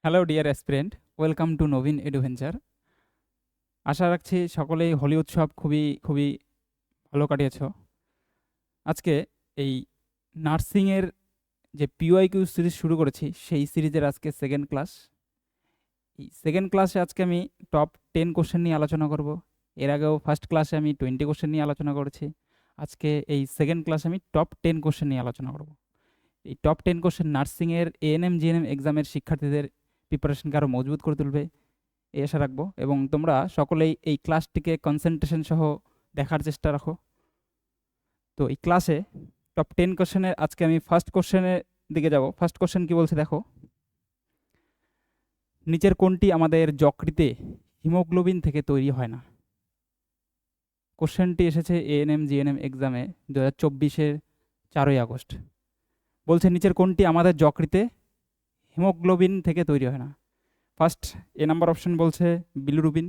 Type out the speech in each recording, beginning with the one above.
Hello dear aspirant, welcome to Nabin Eduventure. আশা রাখছি সকলেই হোলি উৎসব খুবই খুবই ভালো কাটিয়েছ। আজকে এই নার্সিংয়ের যে পিওয়াইকিউ সিরিজ শুরু করেছি, সেই সিরিজের আজকে সেকেন্ড ক্লাস। এই সেকেন্ড ক্লাসে আজকে আমি টপ 10 কোশ্চেন নিয়ে আলোচনা করব। এর আগেও ফার্স্ট ক্লাসে আমি 20 কোশ্চেন নিয়ে আলোচনা করেছি। আজকে এই সেকেন্ড ক্লাসে আমি টপ 10 কোশ্চেন নিয়ে আলোচনা করব। এই টপ 10 কোশ্চেন নার্সিংয়ের এএনএম জিএনএম এক্সামের শিক্ষার্থীদের প্রিপারেশনকে আরও মজবুত করে তুলবে, এই আশা রাখবো। এবং তোমরা সকলেই এই ক্লাসটিকে কনসেন্ট্রেশন সহ দেখার চেষ্টা রাখো। তো এই ক্লাসে টপ 10 কোশ্চেনের আজকে আমি ফার্স্ট কোশ্চেনের দিকে যাব। ফার্স্ট কোশ্চেন কি বলছে দেখো, নিচের কোনটি আমাদের যকৃতে হিমোগ্লোবিন থেকে তৈরি হয় না? কোশ্চেনটি এসেছে এএনএম জিএনএম এক্সামে 2024-এর 4ই আগস্ট। বলছে নিচের কোনটি আমাদের যকৃতে হিমোগ্লোবিন থেকে তৈরি হয় না? ফার্স্ট এ নাম্বার অপশন বলছে bilirubin,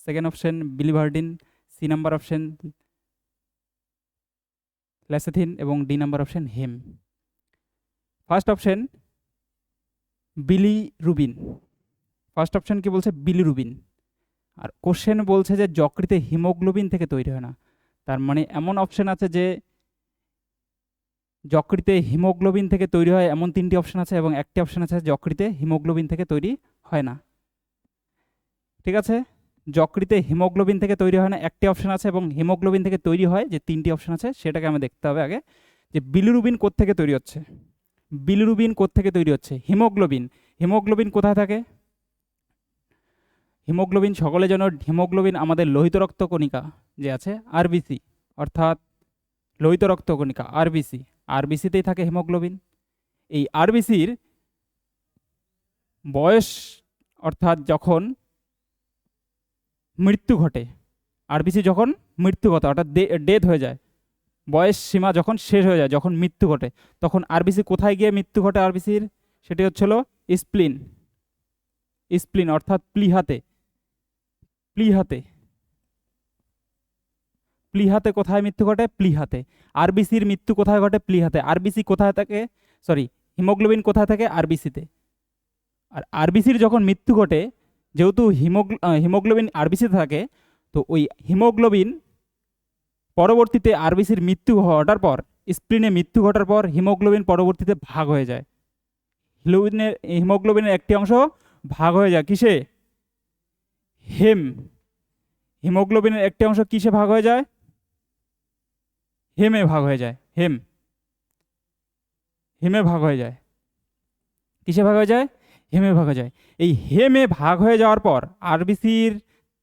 second option biliverdin, C number option lecithin এবং D number option heme. First option bilirubin. First option কি বলছে? বিলিরুবিন। আর কোশ্চেন বলছে যে যকৃতে হিমোগ্লোবিন থেকে তৈরি হয় না। তার মানে এমন অপশন আছে যে যকৃতে হিমোগ্লোবিন থেকে তৈরি হয়, এমন 3টি অপশন আছে, এবং একটি অপশন আছে যকৃতে হিমোগ্লোবিন থেকে তৈরি হয় না। ঠিক আছে, যকৃতে হিমোগ্লোবিন থেকে তৈরি হয় না একটি অপশন আছে, এবং হিমোগ্লোবিন থেকে তৈরি হয় যে 3টি অপশন আছে সেটাকে আমরা দেখতে হবে আগে, যে বিলিরুবিন কোত্থেকে তৈরি হচ্ছে। বিলিরুবিন কোত্থেকে তৈরি হচ্ছে? হিমোগ্লোবিন। হিমোগ্লোবিন কোথায় থাকে? হিমোগ্লোবিন সকলে যেন, হিমোগ্লোবিন আমাদের লোহিত রক্ত কণিকা যে আছে আরবিসি, অর্থাৎ লোহিত রক্ত কণিকা আরবিসি, আরবিসিতেই থাকে হিমোগ্লোবিন। এই আরবিসির বয়স, অর্থাৎ যখন মৃত্যু ঘটে, আরবিসি যখন মৃত্যু ঘটে অর্থাৎ ডেথ হয়ে যায়, বয়স সীমা যখন শেষ হয়ে যায়, যখন মৃত্যু ঘটে, তখন আরবিসি কোথায় গিয়ে মৃত্যু ঘটে আরবিসির? সেটি হচ্ছিল স্প্লিন। স্প্লিন অর্থাৎ প্লিহাতে। প্লিহাতে। প্লিহাতে কোথায় মৃত্যু ঘটে? প্লিহাতে। আরবিসির মৃত্যু কোথায় ঘটে? প্লিহাতে। আরবিসি কোথায় থাকে? সরি, হিমোগ্লোবিন কোথায় থাকে? আরবিসিতে। আর আরবিসির যখন মৃত্যু ঘটে, যেহেতু হিমোগ্লোবিন আরবিসিতে থাকে, তো ওই হিমোগ্লোবিন পরবর্তীতে আরবিসির মৃত্যু ঘটার পর, স্প্লিনে মৃত্যু ঘটার পর হিমোগ্লোবিন পরবর্তীতে ভাগ হয়ে যায়। হিমোগ্লোবিনের একটি অংশ ভাগ হয়ে যায় কিসে? হেম। হিমোগ্লোবিনের একটি অংশ কিসে ভাগ হয়ে যায়? হেমে ভাগ হয়ে যায়। হেম। হেমে ভাগ হয়ে যায়। কিসে ভাগ হয়ে যায়? হেমে ভাগ হয়ে যায়। এই হেমে ভাগ হয়ে যাওয়ার পর আরবিসির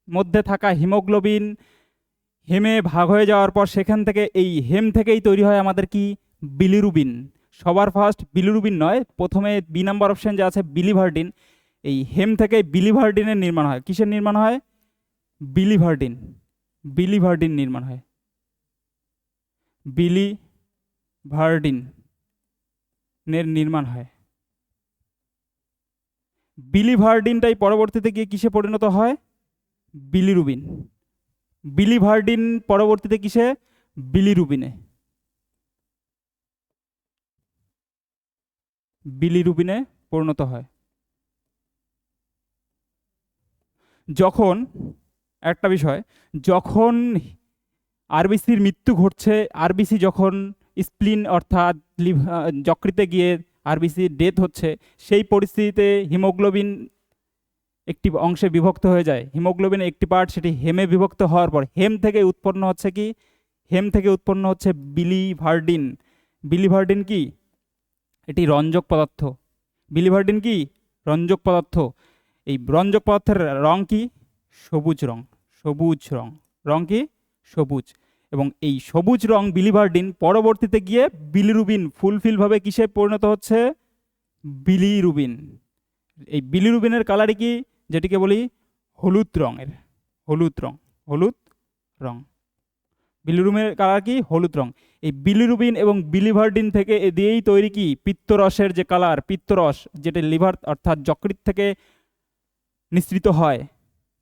মধ্যে থাকা হিমোগ্লোবিন হেমে ভাগ হয়ে যাওয়ার পর সেখান থেকে, এই হেম থেকেই তৈরি হয় আমাদের কি? বিলিরুবিন। সবার ফার্স্ট বিলিরুবিন নয়, প্রথমে বি নাম্বার অপশন যে আছে বিলিভার্ডিন, এই হেম থেকে বিলিভার্ডিনের নির্মাণ হয়। কিসের নির্মাণ হয়? বিলিভার্ডিন। বিলিভার্ডিন নির্মাণ হয়। বিলিভার্ডিন নির্মাণ হয়। বিলিভার্ডিনটাই পরবর্তীতে গিয়ে কিসে পরিণত হয়? বিলিরুবিন। বিলিভার্ডিন পরবর্তীতে কিসে? বিলিরুবিনে। বিলিরুবিনে পরিণত হয়। যখন, একটা বিষয়, যখন আরবিসির মৃত্যু ঘটছে, আরবিসি যখন স্প্লিন অর্থাৎ যকৃতে গিয়ে আরবিসির ডেথ হচ্ছে, সেই পরিস্থিতিতে হিমোগ্লোবিন একটি অংশে বিভক্ত হয়ে যায়। হিমোগ্লোবিনের একটি পার্ট সেটি হেমে বিভক্ত হওয়ার পর হেম থেকে উৎপন্ন হচ্ছে কি? হেম থেকে উৎপন্ন হচ্ছে বিলিভার্ডিন। বিলিভার্ডিন কি? এটি রঞ্জক পদার্থ। বিলিভার্ডিন কি? রঞ্জক পদার্থ। এই রঞ্জক পদার্থের রং কি? সবুজ রং। সবুজ রং। রং কি? সবুজ। এবং এই সবুজ রং বিলিভার্ডিন পরবর্তীতে গিয়ে বিলিরুবিন ফুলফিলভাবে কিসে পরিণত হচ্ছে? বিলিরুবিন। এই বিলিরুবিনের কালারই কি? যেটিকে বলি হলুদ রঙের। হলুদ রং। হলুদ রং। বিলিরুবিনের কালার কি? হলুদ রং। এই বিলিরুবিন এবং বিলিভার্ডিন থেকে দিয়েই তৈরি কি? পিত্তরসের যে কালার, পিত্তরস, যেটা লিভার অর্থাৎ যকৃৎ থেকে নিঃসৃত হয়।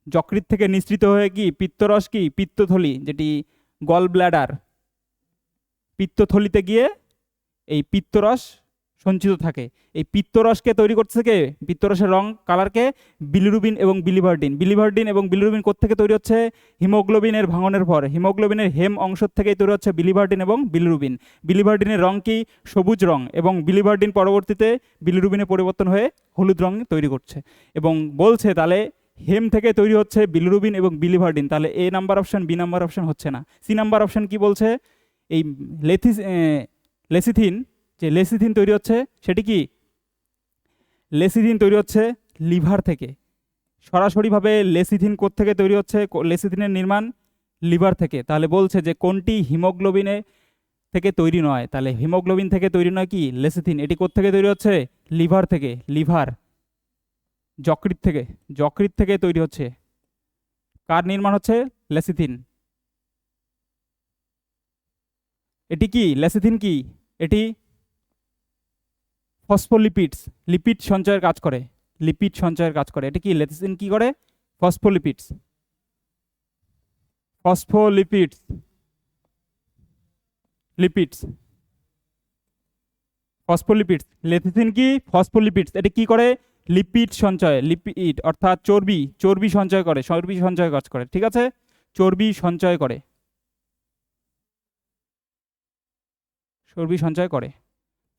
যকৃৎ থেকে নিঃসৃত হয়ে কি পিত্তরস কি? পিত্তথলি, যেটি গল ব্ল্যাডার, পিত্তথলিতে গিয়ে এই পিত্তরস সঞ্চিত থাকে। এই পিত্তরসকে তৈরি করছে কে? পিত্তরসের রং কালারকে বিলিরুবিন এবং বিলিভার্ডিন। বিলিভার্ডিন এবং বিলিরুবিন কোত্থেকে তৈরি হচ্ছে? হিমোগ্লোবিনের ভাঙনের পর হিমোগ্লোবিনের হেম অংশ থেকেই তৈরি হচ্ছে বিলিভার্ডিন এবং বিলিরুবিন। বিলিভার্ডিনের রং কি? সবুজ রং, এবং বিলিভার্ডিন পরবর্তীতে বিলিরুবিনে পরিবর্তন হয়ে হলুদ রং তৈরি করছে। এবং বলছে তাহলে হেম থেকে তৈরি হচ্ছে বিলিরুবিন এবং বিলিভার্ডিন। তাহলে A number option, B number option হচ্ছে না। সি নাম্বার অপশন কি বলছে? এই লেসিথিন, যে লেসিথিন তৈরি হচ্ছে সেটি কি? লেসিথিন তৈরি হচ্ছে লিভার থেকে। সরাসরিভাবে লেসিথিন কোত্থেকে তৈরি হচ্ছে? লেসিথিনের নির্মাণ লিভার থেকে। তাহলে বলছে যে কোনটি হিমোগ্লোবিনে থেকে তৈরি নয়? তাহলে হিমোগ্লোবিন থেকে তৈরি নয় কি? লেসিথিন। এটি কোত্থেকে তৈরি হচ্ছে? লিভার থেকে। লিভার, যকৃৎ থেকে। যকৃৎ থেকে তৈরি হচ্ছে। কার নির্মাণ হচ্ছে? লেসিথিন। এটি কি? লেসিথিন কি? এটি ফসফোলিপিডস, লিপিড সঞ্চয়ের কাজ করে। লিপিড সঞ্চয়ের কাজ করে। এটি কি? লেসিথিন কি করে? Phospholipids. Phospholipids, lipids, phospholipids. Lecithin কি? ফসফোলিপিডস। এটি কি করে? লিপিড সঞ্চয়, লিপিড অর্থাৎ চর্বি, চর্বি সঞ্চয় করে, চর্বি সঞ্চয় কাজ করে। ঠিক আছে, চর্বি সঞ্চয় করে, চর্বি সঞ্চয় করে।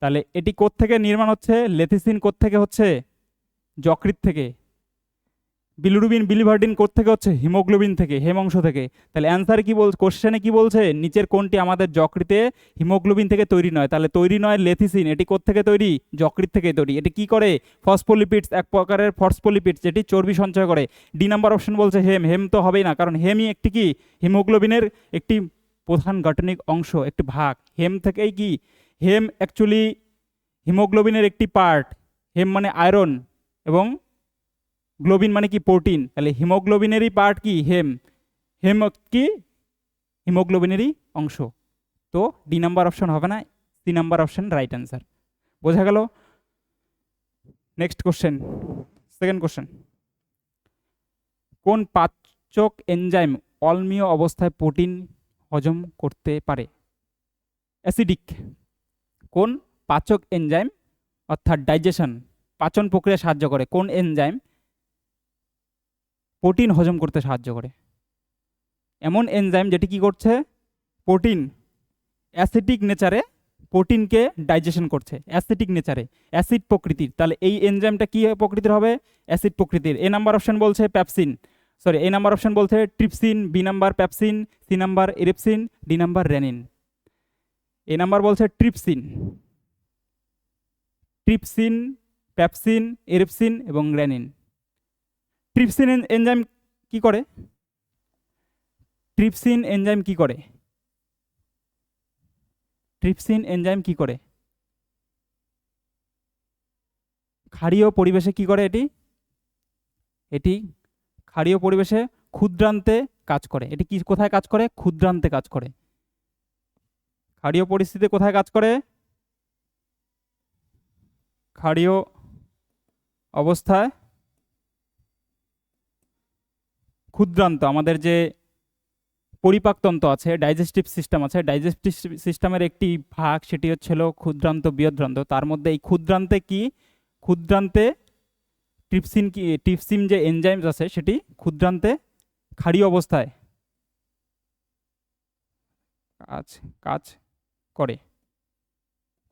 তাহলে এটি কোত্থেকে নির্মাণ হচ্ছে? লেথিসিন কোত্থেকে হচ্ছে? যকৃৎ থেকে। বিলিরুবিন বিলিভার্ডিন কোত্থেকে হচ্ছে? হিমোগ্লোবিন থেকে, হেম অংশ থেকে। তাহলে অ্যান্সার কি বল, কোশ্চেনে কি বলছে? নিচের কোনটি আমাদের যকৃতে হিমোগ্লোবিন থেকে তৈরি নয়? তাহলে তৈরি নয় লেথিসিন। এটি কোত্থেকে তৈরি? যকৃৎ থেকে তৈরি। এটি কি করে? ফসফোলিপিডস, এক প্রকারের ফসফোলিপিডস, যেটি চর্বি সঞ্চয় করে। ডি নাম্বার অপশন বলছে হেম। হেম তো হবেই না, কারণ হেমই একটি কি? হিমোগ্লোবিনের একটি প্রধান গাঠনিক অংশ, একটি ভাগ। হেম থেকেই কি? হেম অ্যাকচুয়ালি হিমোগ্লোবিনের একটি পার্ট। হেম মানে আয়রন এবং গ্লোবিন মানে কি? প্রোটিন। তাহলে হিমোগ্লোবিনেরই পার্ট কি? হেম। হেম কি? হিমোগ্লোবিনেরই অংশ। তো ডি নাম্বার অপশন হবে না, C number option right answer. বোঝা গেল? Next question, second question. কোন পাচক এনজাইম অম্লীয় অবস্থায় প্রোটিন হজম করতে পারে? অ্যাসিডিক। কোন পাচক এনজাইম অর্থাৎ ডাইজেশন, পাচন প্রক্রিয়া সাহায্য করে, কোন এনজাইম প্রোটিন হজম করতে সাহায্য করে? এমন এনজাইম যেটি কি করছে? প্রোটিন অ্যাসিডিক নেচারে প্রোটিনকে ডাইজেশন করছে। অ্যাসিডিক নেচারে, অ্যাসিড প্রকৃতির। তাহলে এই এনজাইমটা কি প্রকৃতির হবে? অ্যাসিড প্রকৃতির। এ নাম্বার অপশন বলছে প্যাপসিন, সরি এই নাম্বার অপশন বলছে trypsin, B number pepsin, C number erepsin, D number rennin. A number বলছে ট্রিপসিন। ট্রিপসিন, প্যাপসিন, এরিপসিন এবং রেনিন। ট্রিপসিন এনজাইম কি করে? ট্রিপসিন এনজাইম কি করে? ট্রিপসিন এনজাইম কি করে? ক্ষারীয় পরিবেশে কি করে এটি? এটি ক্ষারীয় পরিবেশে ক্ষুদ্রান্তে কাজ করে। এটি কি কোথায় কাজ করে? ক্ষুদ্রান্তে কাজ করে। ক্ষারীয় পরিস্থিতিতে কোথায় কাজ করে? ক্ষারীয় অবস্থায় ক্ষুদ্রান্ত, আমাদের যে পরিপাকতন্ত্র আছে, ডাইজেস্টিভ সিস্টেম আছে, ডাইজেস্টিভ সিস্টেমের একটি ভাগ, সেটি হচ্ছিল ক্ষুদ্রান্ত, বৃহদ্রান্ত। তার মধ্যে এই ক্ষুদ্রান্তে কি? ক্ষুদ্রান্তে ট্রিপসিন কি, ট্রিপসিন যে এনজাইমস আছে সেটি ক্ষুদ্রান্তে ক্ষারীয় অবস্থায় কাজ কাজ করে।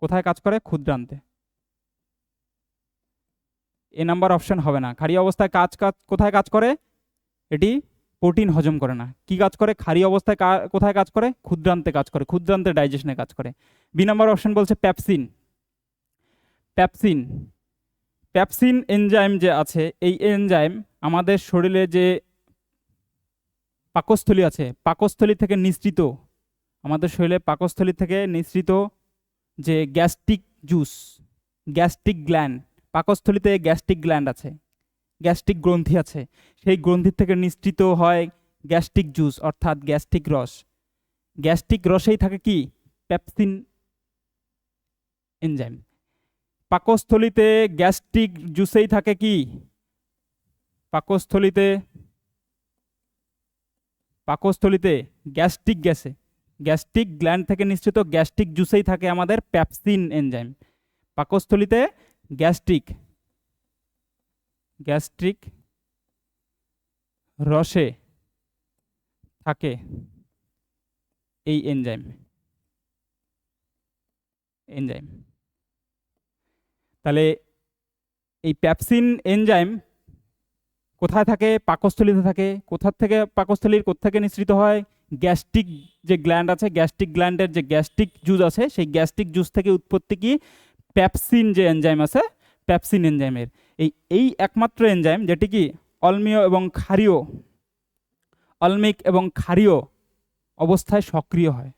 কোথায় কাজ করে? ক্ষুদ্রান্তে। এ নাম্বার অপশন হবে না। ক্ষারীয় অবস্থায় কাজ কাজ কোথায় কাজ করে? এটি প্রোটিন হজম করে না। কি কাজ করে? ক্ষারীয় অবস্থায় কোথায় কাজ করে? ক্ষুদ্রান্তে কাজ করে, ক্ষুদ্রান্তে ডাইজেশনে কাজ করে। বি নাম্বার অপশন বলছে প্যাপসিন। প্যাপসিন, প্যাপসিন এনজাইম যে আছে, এই এনজাইম আমাদের শরীরে যে পাকস্থলী আছে, পাকস্থলী থেকে নিঃসৃত, আমাদের শরীরে পাকস্থলী থেকে নিঃসৃত যে গ্যাস্ট্রিক জুস, গ্যাস্ট্রিক গ্ল্যান্ড, পাকস্থলীতে গ্যাস্ট্রিক গ্ল্যান্ড আছে, গ্যাস্ট্রিক গ্রন্থি আছে, সেই গ্রন্থির থেকে নিঃসৃত হয় গ্যাস্ট্রিক জুস অর্থাৎ গ্যাস্ট্রিক রস। গ্যাস্ট্রিক রসেই থাকে কি? Pepsin enzyme. পাকস্থলীতে গ্যাস্ট্রিক জুসেই থাকে কি? পাকস্থলীতে, পাকস্থলীতে গ্যাস্ট্রিক গ্যাসে, গ্যাস্ট্রিক গ্ল্যান্ড থেকে নিঃসৃত গ্যাস্ট্রিক জুসেই থাকে আমাদের পেপসিন এনজাইম। পাকস্থলীতে গ্যাস্ট্রিক গ্যাস্ট্রিক রসে থাকে এই এনজাইম তাহলে এই পেপসিন এনজাইম কোথায় থাকে? পাকস্থলীতে থাকে। কোথা থেকে পাকস্থলীর কোত্থেকে নিঃসৃত হয়? গ্যাস্ট্রিক যে গ্ল্যান্ড আছে, গ্যাস্ট্রিক গ্ল্যান্ডের যে গ্যাস্ট্রিক জুস আছে, সেই গ্যাস্ট্রিক জুস থেকে উৎপত্তি কি পেপসিন যে এনজাইম আছে, পেপসিন এনজাইমের। এই একমাত্র এনজাইম যেটি কি অম্লীয় এবং ক্ষারীয়, অম্লিক এবং ক্ষারীয় অবস্থায় সক্রিয় হয়।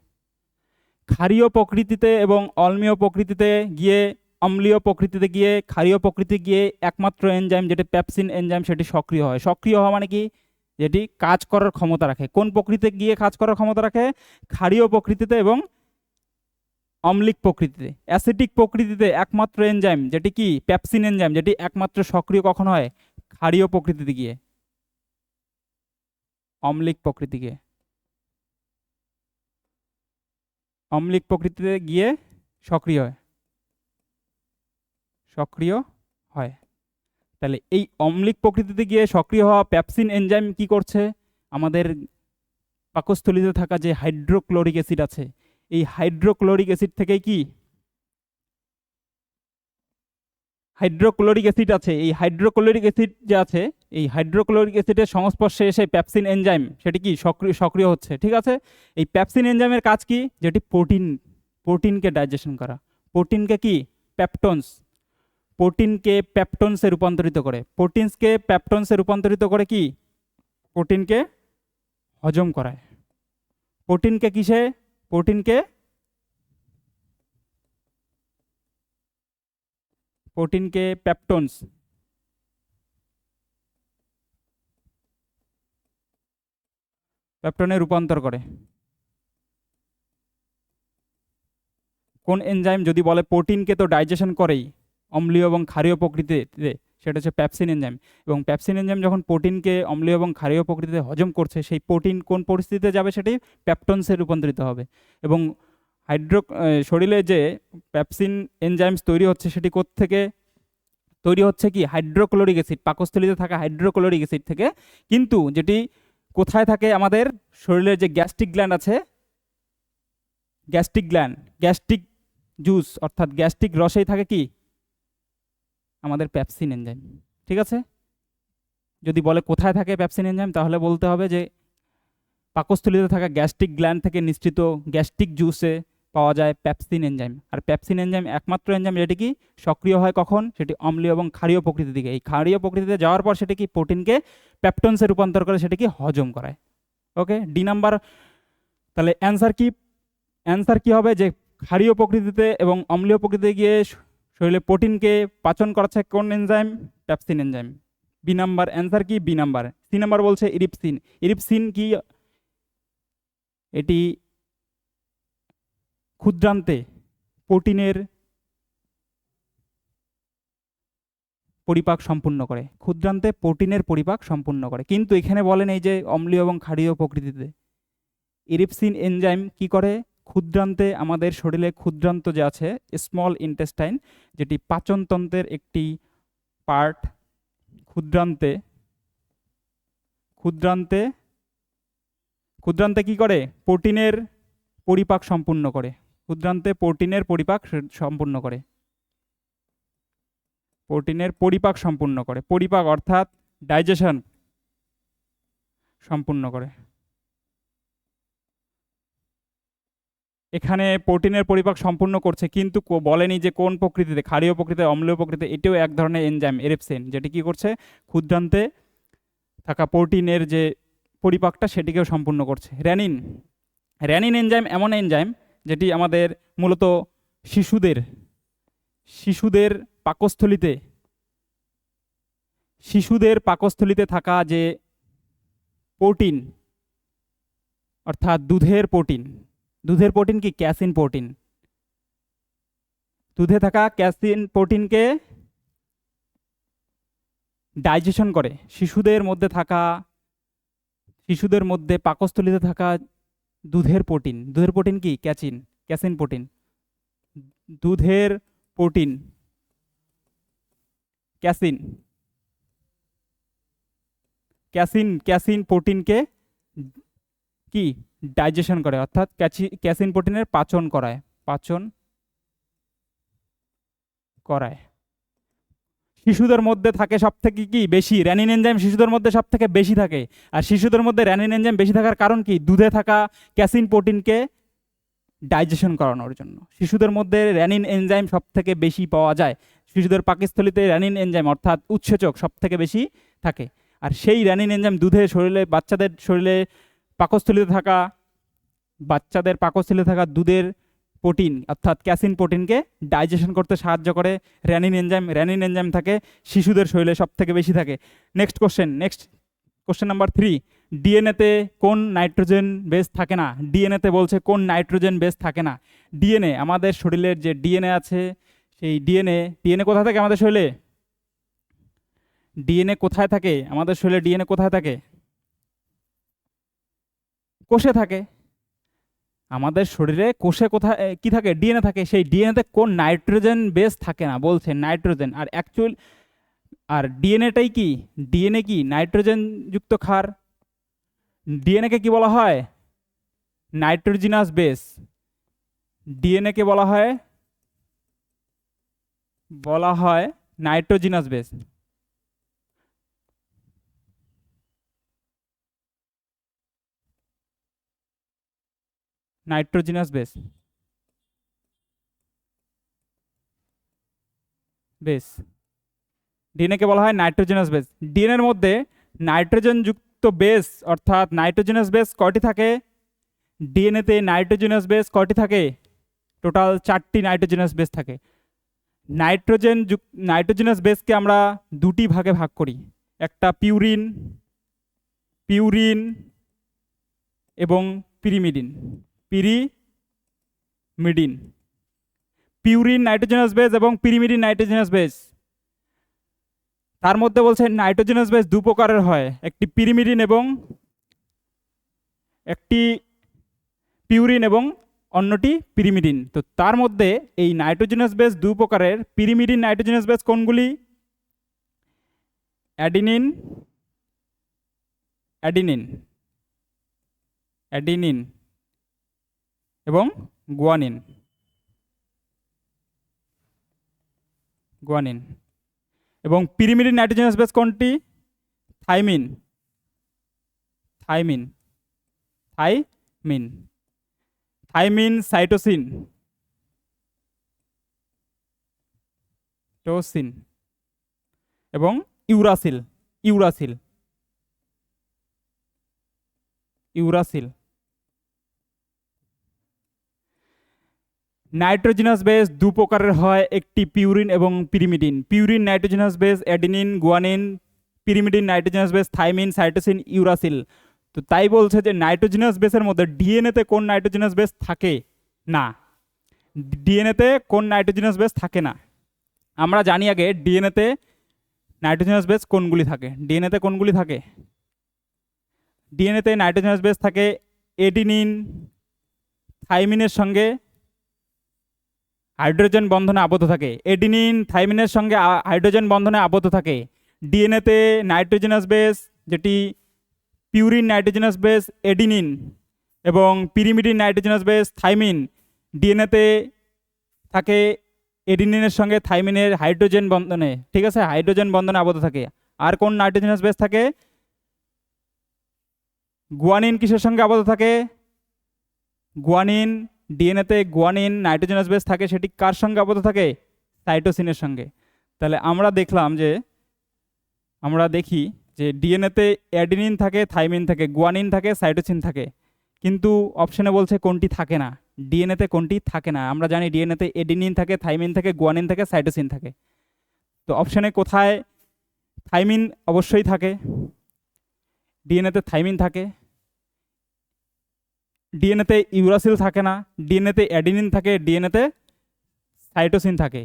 ক্ষারীয় প্রকৃতিতে এবং অম্লীয় প্রকৃতিতে গিয়ে, অম্লীয় প্রকৃতিতে গিয়ে, ক্ষারীয় প্রকৃতি গিয়ে একমাত্র এনজাইম যেটি পেপসিন এনজাইম সেটি সক্রিয় হয়। সক্রিয় হওয়া মানে কি? যেটি কাজ করার ক্ষমতা রাখে। কোন প্রকৃতিতে গিয়ে কাজ করার ক্ষমতা রাখে? ক্ষারীয় প্রকৃতিতে এবং অম্লিক প্রকৃতিতে। অ্যাসিডিক প্রকৃতিতে একমাত্র এনজাইম যেটি কি পেপসিন এনজাইম, যেটি একমাত্র সক্রিয় কখন হয়? ক্ষারীয় প্রকৃতিতে গিয়ে, অম্লিক প্রকৃতিকে, অম্লিক প্রকৃতিতে গিয়ে সক্রিয় হয়। তাহলে এই অম্লিক প্রকৃতিতে গিয়ে সক্রিয় হওয়া পেপসিন এনজাইম কি করছে? আমাদের পাকস্থলীতে থাকা যে হাইড্রোক্লোরিক অ্যাসিড আছে, এই হাইড্রোক্লোরিক অ্যাসিড থেকে কি হাইড্রোক্লোরিক অ্যাসিড আছে, এই হাইড্রোক্লোরিক অ্যাসিড যে আছে, এই হাইড্রোক্লোরিক অ্যাসিডের সংস্পর্শে এসে পেপসিন এনজাইম সেটি কি সক্রিয় হচ্ছে। ঠিক আছে, এই পেপসিন এনজাইমের কাজ কি? যেটি প্রোটিনকে ডাইজেশন করা। প্রোটিনকে কি পেপটনস, প্রোটিনকে পেপটনসে রূপান্তরিত করে। কি প্রোটিনকে হজম করায়। প্রোটিনকে কিসে? প্রোটিনকে পেপটনে রূপান্তর করে। কোন এনজাইম? যদি বলে প্রোটিনকে তো ডাইজেশন করেই অম্লীয় এবং ক্ষারীয় প্রকৃতিতে, সেটা হচ্ছে পেপসিন এনজাইম। এবং পেপসিন এনজাইম যখন প্রোটিনকে অম্লীয় এবং ক্ষারীয় প্রকৃতিতে হজম করছে, সেই প্রোটিন কোন পরিস্থিতিতে যাবে? সেটি পেপটনসে রূপান্তরিত হবে। এবং শরীরে যে পেপসিন এনজাইমস তৈরি হচ্ছে, সেটি কোত্থেকে তৈরি হচ্ছে? কি হাইড্রোক্লোরিক অ্যাসিড, পাকস্থলীতে থাকা হাইড্রোক্লোরিক অ্যাসিড থেকে। কিন্তু যেটি কোথায় থাকে? আমাদের শরীরের যে গ্যাস্ট্রিক গ্ল্যান্ড আছে, গ্যাস্ট্রিক জুস অর্থাৎ গ্যাস্ট্রিক রসেই থাকে কি আমাদের পেপসিন এনজাইম। ঠিক আছে, যদি বলে কোথায় থাকে পেপসিন এনজাইম, তাহলে বলতে হবে যে পাকস্থলীতে থাকা গ্যাস্ট্রিক গ্ল্যান্ড থেকে নিঃসৃত গ্যাস্ট্রিক জুসে পাওয়া যায় পেপসিন এনজাইম। আর পেপসিন এনজাইম একমাত্র এনজাইম যেটি কি সক্রিয় হয় কখন? সেটি অম্লীয় এবং ক্ষারীয় প্রকৃতির দিকে। এই ক্ষারীয় প্রকৃতিতে যাওয়ার পর সেটি কি প্রোটিনকে পেপটনসে রূপান্তর করে সেটি কি হজম করায়। ওকে, ডি নাম্বার। তাহলে অ্যান্সার কি হবে? যে ক্ষারীয় প্রকৃতিতে এবং অম্লীয় প্রকৃতিতে গিয়ে শরীরে প্রোটিনকে পাচন করাচ্ছে কোন enzyme? Pepsin enzyme. B number answer কি? B number. সি নাম্বার বলছে ইরিপসিন। ইরিপসিন কি? এটি ক্ষুদ্রান্তে প্রোটিনের পরিপাক সম্পূর্ণ করে। কিন্তু এখানে বলেন এই যে অম্লীয় এবং ক্ষারীয় প্রকৃতিতে ইরিপসিন এনজাইম কি করে? ক্ষুদ্রান্তে, আমাদের শরীরে ক্ষুদ্রান্ত যে আছে স্মল ইন্টেস্টাইন, যেটি পাচনতন্ত্রের একটি পার্ট, ক্ষুদ্রান্তে কি করে? প্রোটিনের পরিপাক সম্পূর্ণ করে। পরিপাক অর্থাৎ ডাইজেশন সম্পূর্ণ করে। এখানে প্রোটিনের পরিপাক সম্পূর্ণ করছে, কিন্তু বলেনি যে কোন প্রকৃতিতে, ক্ষারীয় প্রকৃতিতে, অম্লীয় প্রকৃতিতে। এটিও এক ধরনের এনজাইম ইরিপসিন, যেটি কি করছে? ক্ষুদ্রান্তে থাকা প্রোটিনের যে পরিপাকটা সেটিকেও সম্পূর্ণ করছে। রেনিন এনজাইম এমন এনজাইম যেটি আমাদের মূলত শিশুদের পাকস্থলীতে থাকা যে প্রোটিন, অর্থাৎ দুধের প্রোটিন কি ক্যাসিন প্রোটিন, দুধে থাকা ক্যাসিন প্রোটিনকে ডাইজেশন করে। শিশুদের মধ্যে পাকস্থলীতে থাকা দুধের প্রোটিন কি ক্যাসিন প্রোটিন, দুধের প্রোটিন, ক্যাসিন, ক্যাসিন ক্যাসিন প্রোটিনকে কি ডাইজেশন করে, অর্থাৎ ক্যাসিন প্রোটিনের পাচন করায়, পাচন করায়। শিশুদের মধ্যে থাকে সব থেকে কি বেশি রেনিন এনজাইম, শিশুদের মধ্যে সব থেকে বেশি থাকে। আর শিশুদের মধ্যে রেনিন এনজাইম বেশি থাকার কারণ কি, দুধে থাকা ক্যাসিন প্রোটিনকে ডাইজেশন করানোর জন্য। শিশুদের মধ্যে রেনিন এনজাইম সব থেকে বেশি পাওয়া যায়, শিশুদের পাকস্থলীতে রেনিন এনজাইম অর্থাৎ উৎসেচক সব থেকে বেশি থাকে। আর সেই রেনিন এনজাইম দুধে শরীরে, বাচ্চাদের শরীরে বাচ্চাদের পাকস্থলীতে থাকা দুধের প্রোটিন অর্থাৎ ক্যাসিন প্রোটিনকে ডাইজেশন করতে সাহায্য করে রেনিন এনজাইম থাকে শিশুদের শরীরে সব থেকে বেশি থাকে। নেক্সট কোশ্চেন নাম্বার 3, ডিএনএতে কোন নাইট্রোজেন বেস থাকে না? ডিএনএতে বলছে কোন নাইট্রোজেন বেস থাকে না। ডিএনএ, আমাদের শরীরের যে ডিএনএ আছে, সেই ডিএনএ কোথায় থাকে আমাদের শরীরে? ডিএনএ কোথায় থাকে আমাদের শরীরে? ডিএনএ কোথায় থাকে? কোষে থাকে। আমাদের শরীরে কোষে কোথায় কি থাকে? ডিএনএ থাকে। সেই ডিএনএতে কোন নাইট্রোজেন বেস থাকে না? বলছে নাইট্রোজেন। আর ডিএনএটাই কি? ডিএনএ কি নাইট্রোজেন যুক্ত ক্ষার। ডিএনএকে কি বলা হয়? নাইট্রোজিনাস বেস। ডিএনএকে বলা হয় নাইট্রোজিনাস বেস। নাইট্রোজিনাস বেস। ডিএনএ কে বলা হয় নাইট্রোজেনাস বেস। ডিএনএর মধ্যে নাইট্রোজেন যুক্ত বেস অর্থাৎ নাইট্রোজেনাস বেস কয়টি থাকে? ডিএনএতে নাইট্রোজেনাস বেস কয়টি থাকে? টোটাল 4টি নাইট্রোজেনাস বেস থাকে। নাইট্রোজেনাস বেসকে আমরা দুটি ভাগে ভাগ করি, একটা পিউরিন এবং পিরিমিডিন। পিউরিন নাইট্রোজেনাস বেস এবং পিরিমিডিন নাইট্রোজেনাস বেস। তার মধ্যে বলছে নাইট্রোজেনাস বেস দু প্রকারের হয়, একটি পিউরিন এবং অন্যটি পিরিমিডিন। তো তার মধ্যে এই নাইট্রোজেনাস বেস দু প্রকারের। পিরিমিডিন নাইট্রোজেনাস বেস কোনগুলি? অ্যাডিনিন এবং গুয়ানিন। এবং পিরিমিডিন নাইট্রোজেনাস বেস কোনটি? থাইমিন। সাইটোসিন এবং ইউরাসিল। নাইট্রোজেনাস বেস দু প্রকারের হয়, একটি পিউরিন এবং pyrimidine. Purine nitrogenous base adenine, guanine. Pyrimidine nitrogenous base thymine, cytosine, uracil. তো তাই বলছে যে নাইট্রোজেনাস বেসের মধ্যে ডিএনএতে কোন নাইট্রোজেনাস বেস থাকে না? ডিএনএতে কোন নাইট্রোজেনাস বেস থাকে না? আমরা জানি আগে ডিএনএতে নাইট্রোজেনাস বেস কোনগুলি থাকে। ডিএনএতে নাইট্রোজেনাস বেস থাকে এডিনিন, থাইমিনের সঙ্গে হাইড্রোজেন বন্ধনে আবদ্ধ থাকে। এডিনিন থাইমিনের সঙ্গে হাইড্রোজেন বন্ধনে আবদ্ধ থাকে। ডিএনএতে নাইট্রোজেনাস বেস যেটি পিউরিন নাইট্রোজেনাস বেস এডিনিন এবং পিরিমিডিন নাইট্রোজেনাস বেস থাইমিন। ডিএনএতে থাকে এডিনিনের সঙ্গে থাইমিনের হাইড্রোজেন বন্ধনে, ঠিক আছে, হাইড্রোজেন বন্ধনে আবদ্ধ থাকে। আর কোন নাইট্রোজেনাস বেস থাকে? গুয়ানিন কিসের সঙ্গে আবদ্ধ থাকে? ডিএনএতে গুয়ানিন নাইট্রোজেনাস বেস থাকে, সেটি কার সঙ্গে আবদ্ধ থাকে? সাইটোসিনের সঙ্গে। তাহলে আমরা দেখি যে ডিএনএতে অ্যাডিনিন থাকে, থাইমিন থাকে, গুয়ানিন থাকে, সাইটোসিন থাকে, কিন্তু অপশনে বলছে কোনটি থাকে না। ডিএনএতে কোনটি থাকে না? আমরা জানি ডিএনএতে এডিনিন থাকে, থাইমিন থাকে, গুয়ানিন থাকে, সাইটোসিন থাকে। তো অপশনে কোথায়? থাইমিন অবশ্যই থাকে, ডিএনএতে থাইমিন থাকে। ডিএনএতে ইউরাসিল থাকে না, ডিএনএতে অ্যাডিনিন থাকে, ডিএনএতে সাইটোসিন থাকে।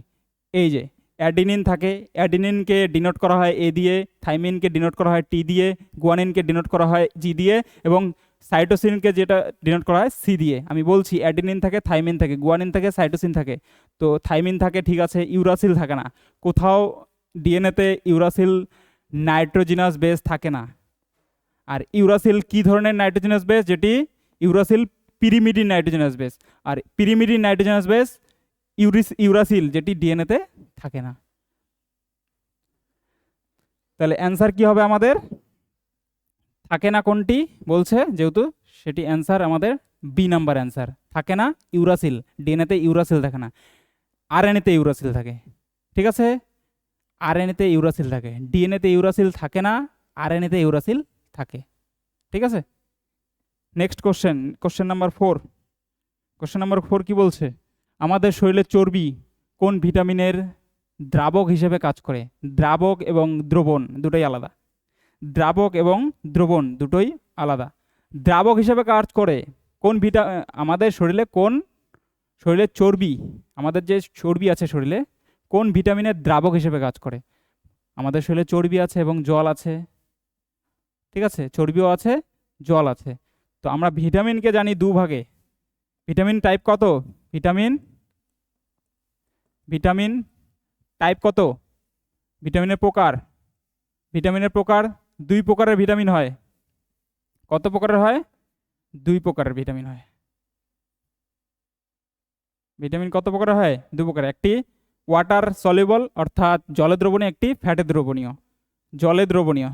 এই যে অ্যাডিনিন থাকে, অ্যাডিনিনকে ডিনোট করা হয় এ দিয়ে, থাইমিনকে ডিনোট করা হয় টি দিয়ে, গুয়ানিনকে ডিনোট করা হয় জি দিয়ে, এবং সাইটোসিনকে যেটা ডিনোট করা হয় সি দিয়ে। আমি বলছি অ্যাডিনিন থাকে, থাইমিন থাকে, গুয়ানিন থাকে, সাইটোসিন থাকে। তো থাইমিন থাকে, ঠিক আছে, ইউরাসিল থাকে না। কোথাও ডিএনএতে ইউরাসিল নাইট্রোজিনাস বেস থাকে না। আর ইউরাসিল কি ধরনের নাইট্রোজিনাস বেস? যেটি ইউরাসিল পিরিমিডিন নাইট্রোজিনাস বেস। আর পিরিমিডিন নাইট্রোজিনাস বেস ইউরাসিল, যেটি ডিএনএতে থাকে না। তাহলে অ্যান্সার কি হবে আমাদের? থাকে না কোনটি বলছে, যেহেতু সেটি অ্যান্সার আমাদের বি নাম্বার অ্যান্সার। থাকে না ইউরাসিল, ডিএনএতে ইউরাসিল থাকে না, আরএনএতে ইউরাসিল থাকে। ঠিক আছে, আরএনএতে ইউরাসিল থাকে, ডিএনএতে ইউরাসিল থাকে না, আরএনএতে ইউরাসিল থাকে। ঠিক আছে, next question, question number 4। Question number 4 কি বলছে? আমাদের শরীরে চর্বি কোন ভিটামিনের দ্রাবক হিসেবে কাজ করে? দ্রাবক এবং দ্রবণ দুটোই আলাদা। দ্রাবক এবং দ্রবণ দুটোই আলাদা। দ্রাবক হিসেবে কাজ করে কোন আমাদের শরীরে শরীরে চর্বি, আমাদের যে চর্বি আছে শরীরে, কোন ভিটামিনের দ্রাবক হিসেবে কাজ করে? আমাদের শরীরে চর্বি আছে এবং জল আছে। ঠিক আছে, চর্বিও আছে, জল আছে। তো আমরা ভিটামিনকে জানি দুভাগে। ভিটামিন টাইপ কত? ভিটামিন টাইপ কত? ভিটামিনের প্রকার 2 প্রকারের ভিটামিন হয়। কত প্রকারের হয়? 2 প্রকারের ভিটামিন হয়। ভিটামিন কত প্রকারের হয়? 2 প্রকার। একটি ওয়াটার সলিউবল অর্থাৎ জলে দ্রবণীয়, একটি ফ্যাটে দ্রবণীয়। জলে দ্রবণীয়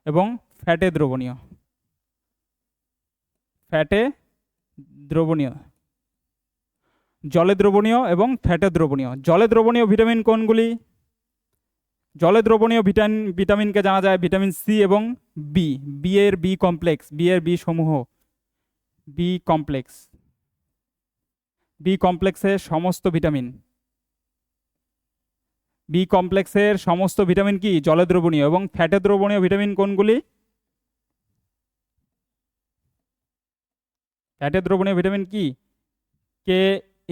এবং ফ্যাটে দ্রবণীয়। জলে দ্রবণীয় এবং ফ্যাটে দ্রবণীয়। জলে দ্রবণীয় ভিটামিন কোনগুলি? জলে দ্রবণীয় ভিটামিনকে জানা যায় ভিটামিন সি এবং বি। বি এর বি কমপ্লেক্স, বি এর বি সমূহ, বি কমপ্লেক্সের সমস্ত ভিটামিন, বি কমপ্লেক্সের সমস্ত ভিটামিন কি? জলে দ্রবণীয়। এবং ফ্যাটে দ্রবণীয় ভিটামিন কোনগুলি? ফ্যাটে দ্রবণীয় ভিটামিন কি? কে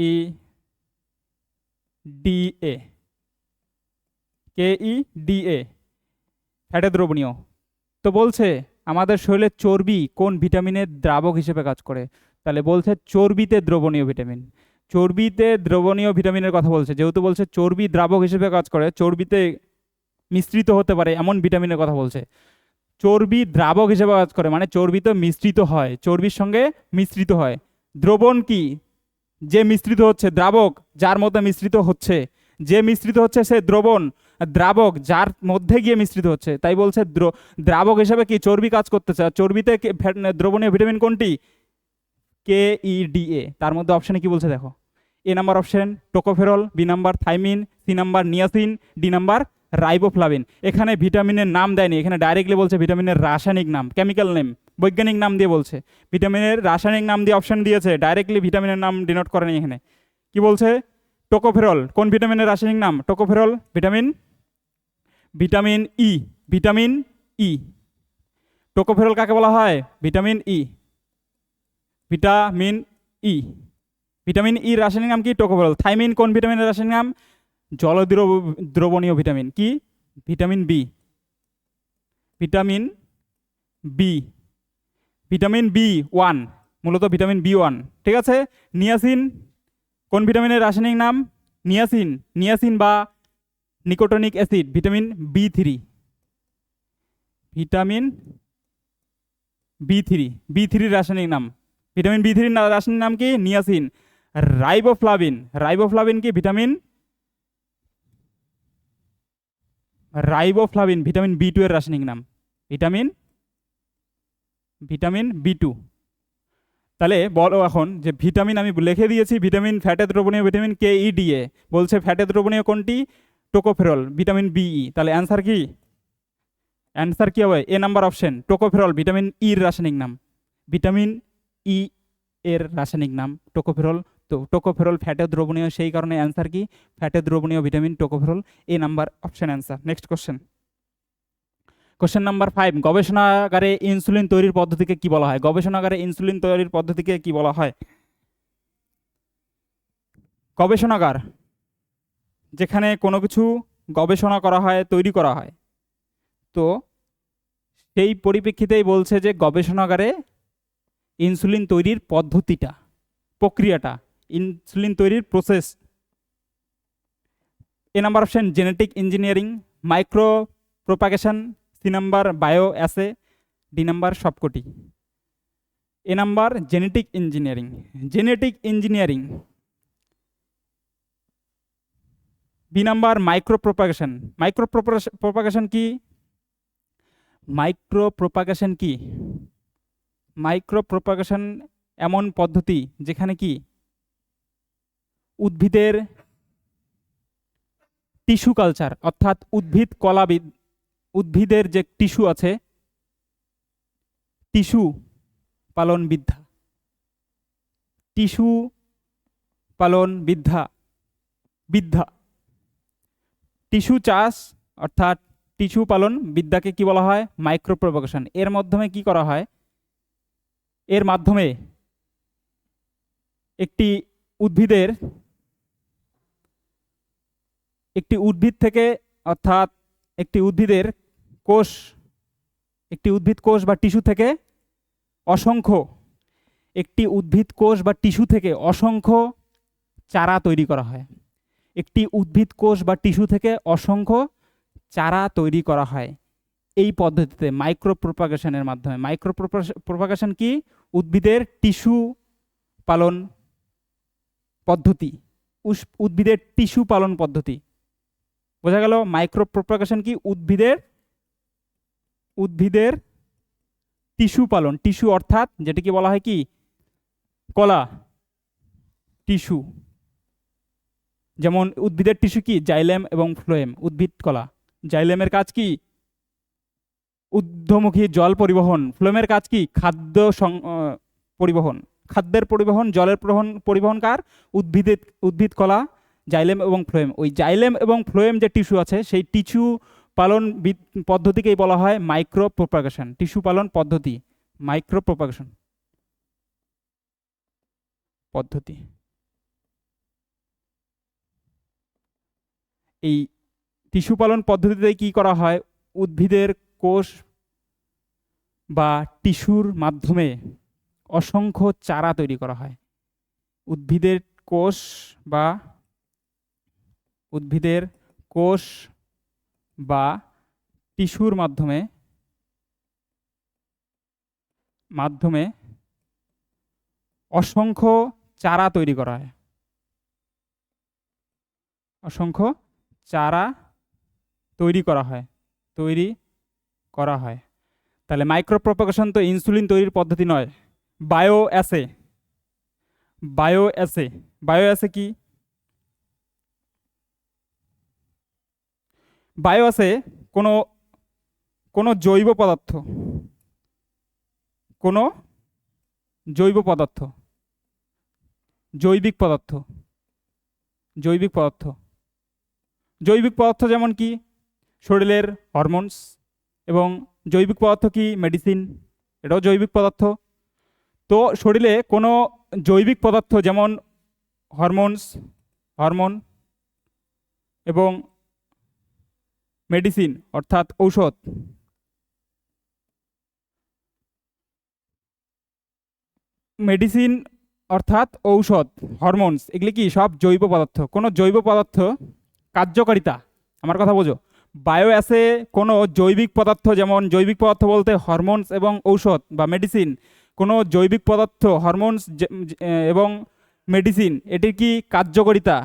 ই ডি এ, ফ্যাটে দ্রবণীয়। তো বলছে আমাদের শরীরে চর্বি কোন ভিটামিনের দ্রাবক হিসেবে কাজ করে? তাহলে বলছে চর্বিতে দ্রবণীয় ভিটামিন। চর্বিতে দ্রবণীয় ভিটামিনের কথা বলছে, যেহেতু বলছে চর্বি দ্রাবক হিসেবে কাজ করে, চর্বিতে মিশ্রিত হতে পারে এমন ভিটামিনের কথা বলছে। চর্বি দ্রাবক হিসেবে কাজ করে মানে চর্বিতে মিশ্রিত হয়, চর্বির সঙ্গে মিশ্রিত হয়। দ্রবণ কি? যে মিশ্রিত হচ্ছে, দ্রাবক যার মধ্যে মিশ্রিত হচ্ছে, যে মিশ্রিত হচ্ছে সে দ্রবণ। দ্রাবক যার মধ্যে গিয়ে মিশ্রিত হচ্ছে। তাই বলছে দ্রাবক হিসাবে কি চর্বি কাজ করতেছে। চর্বিতে দ্রবণীয় ভিটামিন কোনটি? K E D A. তার মধ্যে অপশানে কি বলছে দেখো। A number option tocopherol, B number thiamine, C number niacin, D number riboflavin. এখানে ভিটামিনের নাম দেয়নি, এখানে ডাইরেক্টলি বলছে ভিটামিনের রাসায়নিক নাম, কেমিক্যাল নেম, বৈজ্ঞানিক নাম দিয়ে বলছে। ভিটামিনের রাসায়নিক নাম দিয়ে অপশন দিয়েছে, ডাইরেক্টলি ভিটামিনের নাম ডিনোট করেনি। এখানে কি বলছে? টোকোফেরল। কোন ভিটামিনের রাসায়নিক নাম? টোকোফেরল। Vitamin E. টোকোফেরল কাকে বলা হয়? Vitamin E. ভিটামিন ই রাসায়নিক নাম কি? টোকোফেরল। থাইমিন কোন ভিটামিনের রাসায়নিক নাম? জল দ্রবণীয় ভিটামিন কি? Vitamin B. ভিটামিন বি1, মূলত ভিটামিন বি1। ঠিক আছে। নিয়াসিন কোন ভিটামিনের রাসায়নিক নাম? নিয়াসিন বা নিকোটিনিক অ্যাসিড, ভিটামিন বি3। বি3 রাসায়নিক নাম, ভিটামিন বি3 রাসায়নিক নাম কি? নিয়াসিন। রাইবোফ্লাভিন কি? ভিটামিন ভিটামিন বি2 এর রাসায়নিক নাম, ভিটামিন বি2। তাহলে বলো এখন যে ভিটামিন আমি লিখে দিয়েছি, ভিটামিন ফ্যাটে দ্রবণীয় ভিটামিন কে ই ডি এ, বলছে ফ্যাটে দ্রবণীয় কোনটি? টোকোফেরল, ভিটামিন বিই। তাহলে অ্যান্সার কি হবে? A number option tocopherol, vitamin ইর রাসায়নিক নাম, ভিটামিন ই এর রাসায়নিক নাম টোকোফেরল। তো টোকোফেরল ফ্যাটে দ্রবণীয়, সেই কারণে অ্যান্সার কি? ফ্যাটে দ্রবণীয় vitamin tocopherol. A number option answer. Next question number 5। গবেষণাগারে ইনসুলিন তৈরির পদ্ধতিকে কি বলা হয়? গবেষণাগারে ইনসুলিন তৈরির পদ্ধতিকে কি বলা হয়? গবেষণাগার, যেখানে কোনো কিছু গবেষণা করা হয়, তৈরি করা হয়, তো সেই পরিপ্রেক্ষিতেই বলছে যে গবেষণাগারে ইনসুলিন তৈরির পদ্ধতিটা, প্রক্রিয়াটা, ইনসুলিন তৈরির process. A number option genetic engineering, micropropagation, C number bioassay, D number সবকটি। A number genetic engineering. Genetic engineering. B number micropropagation. Micropropagation কি? মাইক্রো প্রোপাগেশন কি? মাইক্রো প্রোপাগেশন এমন পদ্ধতি যেখানে কি উদ্ভিদের tissue culture, অর্থাৎ উদ্ভিদ কলাবিদ, উদ্ভিদের যে টিস্যু আছে, টিস্যু পালন বিদ্যা, টিস্যু পালন বিদ্যা, টিস্যু চাষ অর্থাৎ টিস্যু পালন বিদ্যাকে কি বলা হয়? Micro propagation. এর মাধ্যমে কি করা হয়? এর মাধ্যমে একটি উদ্ভিদ থেকে, অর্থাৎ একটি উদ্ভিদ কোষ বা টিস্যু থেকে অসংখ্য চারা তৈরি করা হয়। একটি উদ্ভিদ কোষ বা টিস্যু থেকে অসংখ্য চারা তৈরি করা হয় এই পদ্ধতিতে, মাইক্রো প্রোপাগেশনের মাধ্যমে। মাইক্রো প্রোপাগেশন কি? উদ্ভিদের টিস্যু পালন পদ্ধতি, উদ্ভিদের টিস্যু পালন পদ্ধতি। বোঝা গেল? মাইক্রো প্রোপাগেশন কি? উদ্ভিদের টিস্যু পালন, টিস্যু অর্থাৎ যেটিকে বলা হয় কি কলা, টিস্যু। যেমন উদ্ভিদের টিস্যু কি? জাইলেম এবং ফ্লোয়েম, উদ্ভিদ কলা। জাইলেমের কাজ কি? ঊর্ধ্বমুখী জল পরিবহন। ফ্লোয়েমের কাজ কি? পরিবহন, খাদ্যের পরিবহন, জলের পরিবহন কার? উদ্ভিদ কলা, জাইলেম এবং ফ্লোয়েম। ওই জাইলেম এবং ফ্লোয়েম যে টিস্যু আছে, সেই টিস্যু পালন পদ্ধতিকেই বলা হয় মাইক্রো প্রোপাগেশন। টিস্যু পালন পদ্ধতি, মাইক্রো প্রোপাগেশন পদ্ধতি। এই টিস্যু পালন পদ্ধতিতে কি করা হয়? উদ্ভিদের কোষ বা টিস্যুর মাধ্যমে অসংখ্য চারা তৈরি করা হয়। উদ্ভিদের কোষ বা টিস্যুর মাধ্যমে অসংখ্য চারা তৈরি করা হয়। অসংখ্য চারা তৈরি করা হয়। তাহলে মাইক্রো প্রোপাগেশন তো ইনসুলিন তৈরির পদ্ধতি নয়। বায়ো অ্যাসে কি? বায়ো অ্যাসে কোনো জৈব পদার্থ, জৈবিক পদার্থ যেমন কি শরীরের হরমোনস, এবং জৈবিক পদার্থ কি? মেডিসিন, এটাও জৈবিক পদার্থ। তো শরীরে কোনো জৈবিক পদার্থ যেমন হরমোন এবং মেডিসিন অর্থাৎ ঔষধ, হরমোনস, এগুলি কি সব জৈব পদার্থ। কোনো জৈব পদার্থ কার্যকারিতা, আমার কথা বোঝো। বায়ো অ্যাসে কোনো জৈবিক পদার্থ, যেমন জৈবিক পদার্থ বলতে হরমোনস এবং ঔষধ বা মেডিসিন, কোনো জৈবিক পদার্থ, হরমোনস এবং মেডিসিন, এটির কি কার্যকারিতা,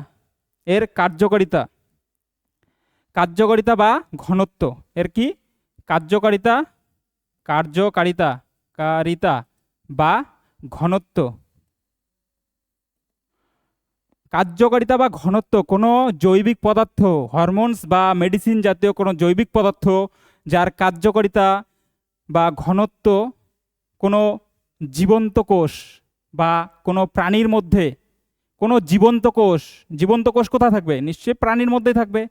এর কার্যকারিতা বা ঘনত্ব, এর কি কার্যকারিতা বা ঘনত্ব। কার্যকারিতা বা ঘনত্ব কোনো জৈবিক পদার্থ, হরমোনস বা মেডিসিন জাতীয় কোনো জৈবিক পদার্থ যার কার্যকারিতা বা ঘনত্ব কোনো জীবন্ত কোষ বা কোনো প্রাণীর মধ্যে, কোনো জীবন্ত কোষ কোথায় থাকবে? নিশ্চয়ই প্রাণীর মধ্যেই থাকবে।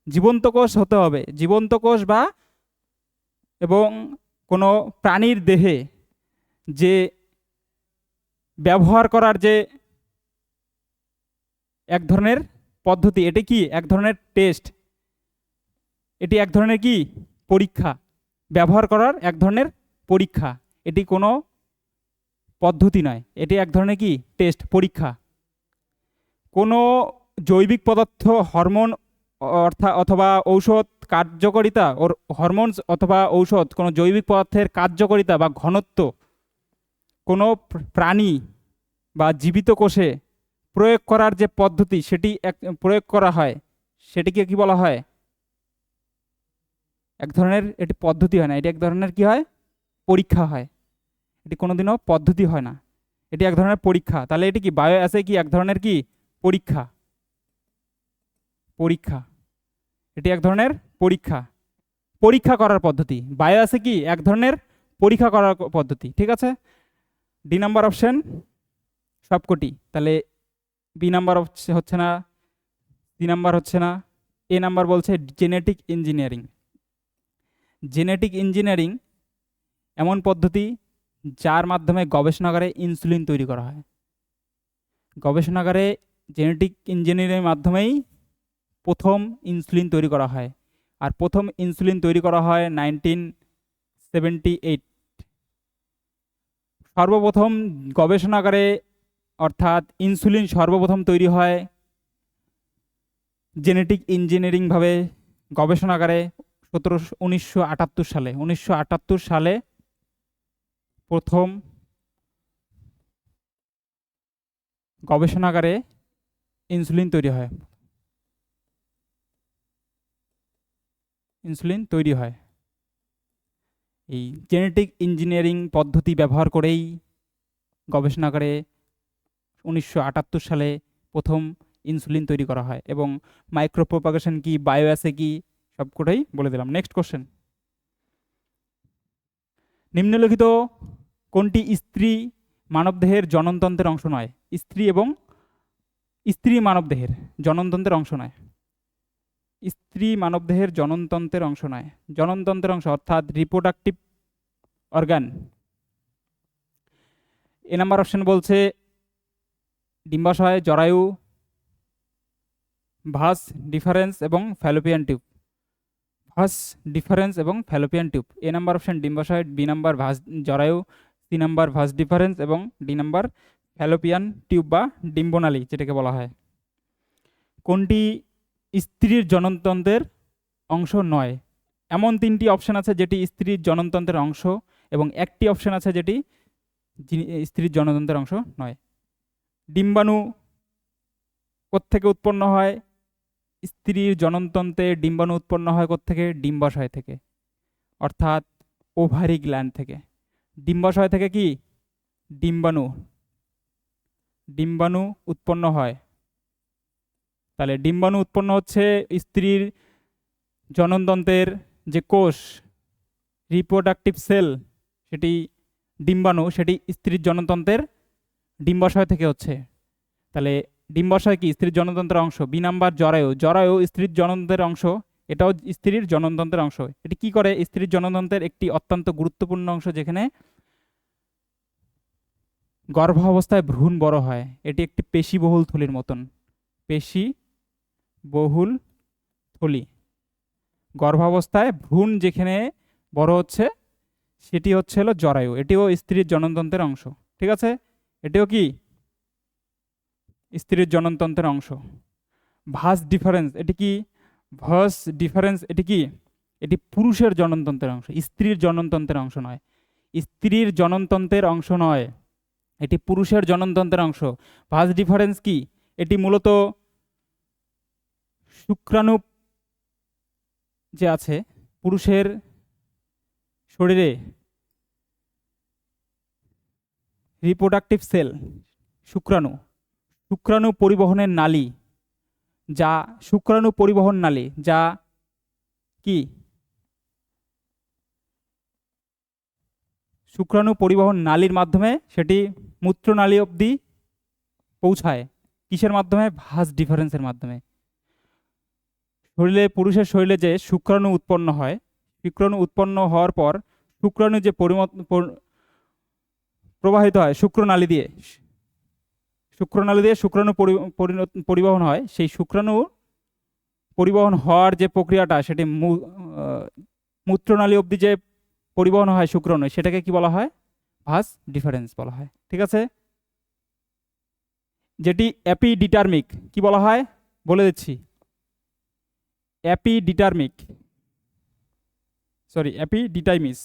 জীবন্ত কোষ হতে হবে, জীবন্ত কোষ বা এবং কোনো প্রাণীর দেহে যে ব্যবহার করার যে এক ধরনের পদ্ধতি, এটি কি এক ধরনের টেস্ট, এটি এক ধরনের কি পরীক্ষা। ব্যবহার করার এক ধরনের পরীক্ষা। এটি কোনো পদ্ধতি নয়, এটি এক ধরনের কি টেস্ট, পরীক্ষা। কোনো জৈবিক পদার্থ, হরমোন অর্থাৎ অথবা ঔষধ কার্যকারিতা, ওর হরমোনস অথবা ঔষধ কোনো জৈবিক পদার্থের কার্যকারিতা বা ঘনত্ব কোনো প্রাণী বা জীবিত কোষে প্রয়োগ করার যে পদ্ধতি সেটি প্রয়োগ করা হয়, সেটিকে কি বলা হয়? এক ধরনের, এটি পদ্ধতি হয় না, এটি এক ধরনের কি হয়? পরীক্ষা হয়। এটি কোনোদিনও পদ্ধতি হয় না, এটি এক ধরনের পরীক্ষা। তাহলে এটি কি বায়ো অ্যাসে কি এক ধরনের কি পরীক্ষা? পরীক্ষা, এটি এক ধরনের পরীক্ষা, পরীক্ষা করার পদ্ধতি। বায়ো অ্যাসে কি এক ধরনের পরীক্ষা করার পদ্ধতি। ঠিক আছে, ডি নাম্বার অপশন সবকটি। তাহলে বি নাম্বার হচ্ছে না, সি নাম্বার হচ্ছে না, এ নাম্বার বলছে জেনেটিক ইঞ্জিনিয়ারিং। জেনেটিক ইঞ্জিনিয়ারিং এমন পদ্ধতি যার মাধ্যমে গবেষণাগারে ইনসুলিন তৈরি করা হয়। গবেষণাগারে জেনেটিক ইঞ্জিনিয়ারিংয়ের মাধ্যমেই প্রথম ইনসুলিন তৈরি করা হয়। আর প্রথম ইনসুলিন তৈরি করা হয় 1978। সর্বপ্রথম গবেষণাগারে অর্থাৎ ইনসুলিন সর্বপ্রথম তৈরি হয় জেনেটিক ইঞ্জিনিয়ারিং ভাবে গবেষণাগারে 1978 সালে। 1978 সালে প্রথম গবেষণাগারে ইনসুলিন তৈরি হয়, ইনসুলিন তৈরি হয়। এই জেনেটিক ইঞ্জিনিয়ারিং পদ্ধতি ব্যবহার করেই গবেষণাগারে 1978 সালে প্রথম ইনসুলিন তৈরি করা হয়। এবং মাইক্রোপ্রোপাগেশন কি, বায়োঅ্যাসে কি, সবকটাই বলে দিলাম। নেক্সট কোশ্চেন, নিম্নলিখিত কোনটি স্ত্রী মানবদেহের জননতন্ত্রের অংশ নয়? স্ত্রী মানবদেহের জননতন্ত্রের অংশ নয়। স্ত্রী মানবদেহের জননতন্ত্রের অংশ নয়। জননতন্ত্রের অংশ অর্থাৎ রিপ্রোডাক্টিভ অর্গান। এ নাম্বার অপশন বলছে ডিম্বাশয়, জরায়ু, ভাস ডিফারেন্স এবং ফ্যালোপিয়ান টিউব। ভাস ডিফারেন্স এবং ফ্যালোপিয়ান টিউব। এ নাম্বার অপশন ডিম্বাশয়, বি নাম্বার ভাস জরায়ু, সি নাম্বার ভাস ডিফারেন্স এবং ডি নাম্বার ফ্যালোপিয়ান টিউব বা ডিম্বনালী যেটাকে বলা হয়। কোনটি স্ত্রীর জননতন্ত্রের অংশ নয়? এমন তিনটি অপশন আছে যেটি স্ত্রীর জননতন্ত্রের অংশ, এবং একটি অপশন আছে যেটি স্ত্রীর জনতন্ত্রের অংশ নয়। ডিম্বাণু কোত্থেকে উৎপন্ন হয়? স্ত্রীর জননতন্ত্রে ডিম্বাণু উৎপন্ন হয় কোত্থেকে? ডিম্বাশয় থেকে, অর্থাৎ ওভারি গ্ল্যান্ড থেকে। ডিম্বাশয় থেকে কি ডিম্বাণু উৎপন্ন হয়। তাহলে ডিম্বাণু উৎপন্ন হচ্ছে স্ত্রীর জননতন্ত্রের যে কোষ, রিপ্রোডাক্টিভ সেল, সেটি ডিম্বাণু, সেটি স্ত্রীর জননতন্ত্রের ডিম্বাশয় থেকে হচ্ছে। তাহলে ডিম্বাশয় কি স্ত্রীর জননতন্ত্রের অংশ। বি নাম্বার জরায়ু, জরায়ু স্ত্রীর জননতন্ত্রের অংশ, এটাও স্ত্রীর জননতন্ত্রের অংশ। এটি কি করে? স্ত্রীর জননতন্ত্রের একটি অত্যন্ত গুরুত্বপূর্ণ অংশ, যেখানে গর্ভাবস্থায় ভ্রূণ বড় হয়। এটি একটি পেশিবহুল থলির মতন, পেশিবহুল থলি। গর্ভাবস্থায় ভ্রূণ যেখানে বড় হচ্ছে সেটি হচ্ছে হলো জরায়ু, এটিও স্ত্রীর জননতন্ত্রের অংশ। ঠিক আছে, এটিও কি স্ত্রীর জননতন্ত্রের অংশ। ভাস ডিফারেন্স, এটি কি? ভাস ডিফারেন্স এটি কি? এটি পুরুষের জননতন্ত্রের অংশ, স্ত্রীর জননতন্ত্রের অংশ নয়। স্ত্রীর জননতন্ত্রের অংশ নয়, এটি পুরুষের জননতন্ত্রের অংশ। ভাস ডিফারেন্স কি? এটি মূলত শুক্রাণু যে আছে পুরুষের শরীরে, রিপ্রোডাক্টিভ সেল, শুক্রাণু পরিবহনের নালী, যা শুক্রাণু পরিবহন নালী, যা কি শুক্রাণু পরিবহন নালীর মাধ্যমে সেটি মূত্রনালী অবধি পৌঁছায়। কিসের মাধ্যমে? ভাস ডিফারেন্সের মাধ্যমে। শরীরে, পুরুষের শরীরে যে শুক্রাণু উৎপন্ন হয়, শুক্রাণু উৎপন্ন হওয়ার পর শুক্রাণু যে প্রবাহিত হয় শুক্রনালী দিয়ে, শুক্রাণু পরিবহন হয়। সেই শুক্রাণু পরিবহন হওয়ার যে প্রক্রিয়াটা, সেটি মূত্রনালী অবধি যে পরিবহন হয় শুক্রাণু, সেটাকে কি বলা হয়? ভাস ডিফারেন্স বলা হয়। ঠিক আছে, যেটি অ্যাপিডিটার্মিক কি বলা হয় বলে দিচ্ছি, অ্যাপিডিটার্মিক, সরি অ্যাপিডিটাইমিস।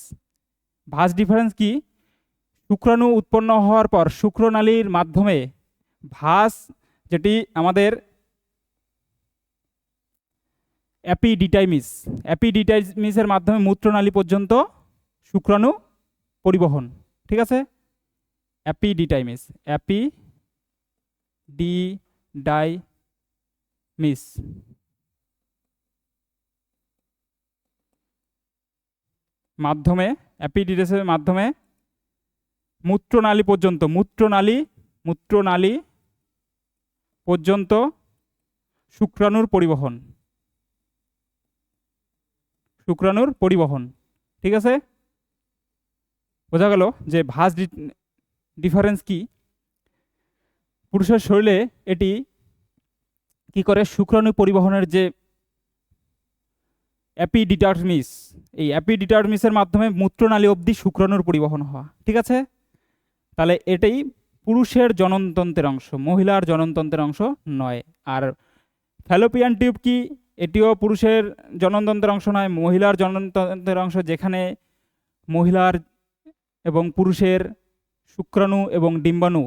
ভাস ডিফারেন্স কি? শুক্রাণু উৎপন্ন হওয়ার পর শুক্রনালীর মাধ্যমে ভাস, যেটি আমাদের অ্যাপিডিটাইমিসের মাধ্যমে মূত্রনালী পর্যন্ত শুক্রাণু পরিবহন। ঠিক আছে, অ্যাপিডিটাইমিস, অ্যাপিডিডাইমিস মাধ্যমে, অ্যাপিডিটাইমিসের মাধ্যমে মূত্রনালী পর্যন্ত, মূত্রনালী পর্যন্ত শুক্রাণুর পরিবহন, শুক্রাণুর পরিবহন। ঠিক আছে, বোঝা গেল যে ভাস ডিফারেন্স কি। পুরুষের শরীরে এটি কি করে? শুক্রাণু পরিবহনের যে অ্যাপিডিটার্মিস, এই অ্যাপিডিটার্মিসের মাধ্যমে মূত্রনালী অবধি শুক্রাণুর পরিবহন হওয়া। ঠিক আছে, তাহলে এটাই পুরুষের জননতন্ত্রের অংশ, মহিলার জননতন্ত্রের অংশ নয়। আর ফ্যালোপিয়ান টিউব কি? এটিও পুরুষের জননতন্ত্রের অংশ নয়, মহিলার জননতন্ত্রের অংশ, যেখানে মহিলার এবং পুরুষের শুক্রাণু এবং ডিম্বাণু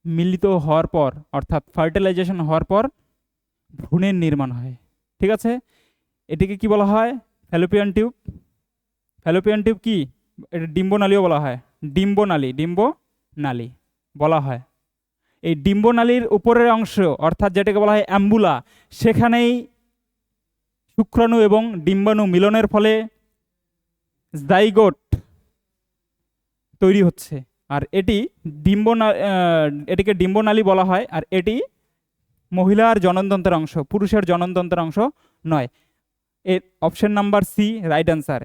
মিলিত হওয়ার পর, অর্থাৎ ফার্টিলাইজেশন হওয়ার পর ভ্রূণের নির্মাণ হয়। ঠিক আছে, এটিকে কি বলা হয়? Fallopian tube. ফ্যালোপিয়ান টিউব কি? এটা ডিম্বনালীও বলা হয়, ডিম্বনালী বলা হয়। এই ডিম্বনালীর উপরের অংশ, অর্থাৎ যেটাকে বলা হয় অ্যাম্বুলা, সেখানেই শুক্রাণু এবং ডিম্বাণু মিলনের ফলে জাইগোট তৈরি হচ্ছে। আর এটি এটিকে ডিম্বনালী বলা হয়। আর এটি মহিলার জননতন্ত্রের অংশ, পুরুষের জননতন্ত্রের অংশ নয়। এর option number C right answer.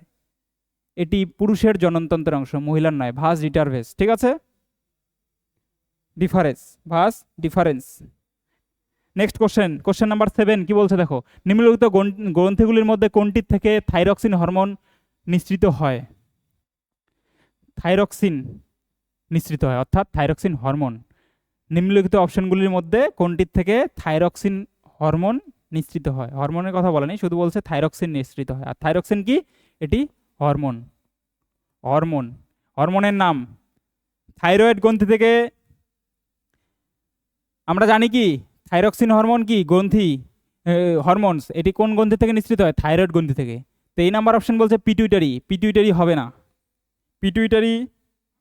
এটি পুরুষের জননতন্ত্রের অংশ, মহিলার নয়। ভাস ডিটারভেস। ঠিক আছে, difference, vas deferens. Next question number 7 কি বলছে দেখো, নিম্নলিখিত গ্রন্থিগুলির মধ্যে কোনটির থেকে থাইরক্সিন হরমোন নিঃসৃত হয়? থাইরক্সিন নিঃসৃত হয়, অর্থাৎ থাইরক্সিন হরমোন। নিম্নলিখিত অপশনগুলির মধ্যে কোনটির থেকে থাইরক্সিন হরমোন নিঃসৃত হয়? হরমোনের কথা বলেনি, শুধু বলছে থাইরক্সিন নিঃসৃত হয়। আর থাইরক্সিন কি? এটি হরমোন। হরমোনের নাম। থাইরয়েড গ্রন্থি থেকে আমরা জানি কি থাইরক্সিন হরমোন কি গ্রন্থি, হরমোনস, এটি কোন গ্রন্থি থেকে নিঃসৃত হয়? থাইরয়েড গ্রন্থি থেকে। তো এই নাম্বার অপশন বলছে পিটুইটারি। পিটুইটারি হবে না, পিটুইটারি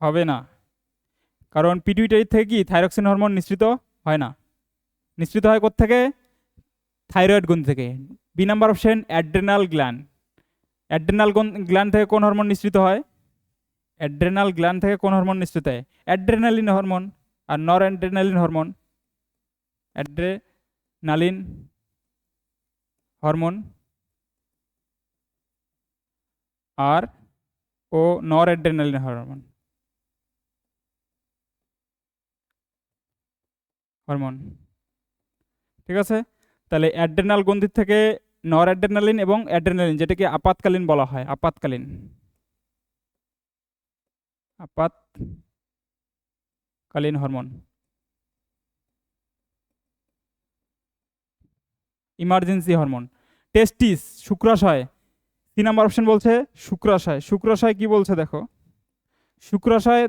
হবে না, কারণ পিটুইটারি থেকে কি থাইরক্সিন হরমোন নিঃসৃত হয় না। নিঃসৃত হয় কোত্থেকে? থাইরয়েড গ্রন্থি থেকে। B number option adrenal gland. Adrenal gland থেকে কোন হরমোন নিঃসৃত হয়? অ্যাড্রেনাল গ্ল্যান্ড থেকে কোন হরমোন নিঃসৃত হয়? অ্যাড্রেনালিন হরমোন আর নর অ্যাড্রেনালিন হরমোন। অ্যাড্রেনালিন হরমোন আর ও নর অ্যাড্রেনালিন হরমোন। ঠিক আছে, তাহলে অ্যাড্রেনাল গ্রন্থি থেকে নর অ্যাড্রেনালিন এবং অ্যাড্রেনালিন, যেটাকে আপাতকালীন বলা হয়, আপাতকালীন হরমোন। Emergency hormone. টেস্টিস, শুক্রাশয়। 3 নাম্বার অপশন বলছে শুক্রাশয়। শুক্রাশয় কি বলছে দেখো, শুক্রাশয়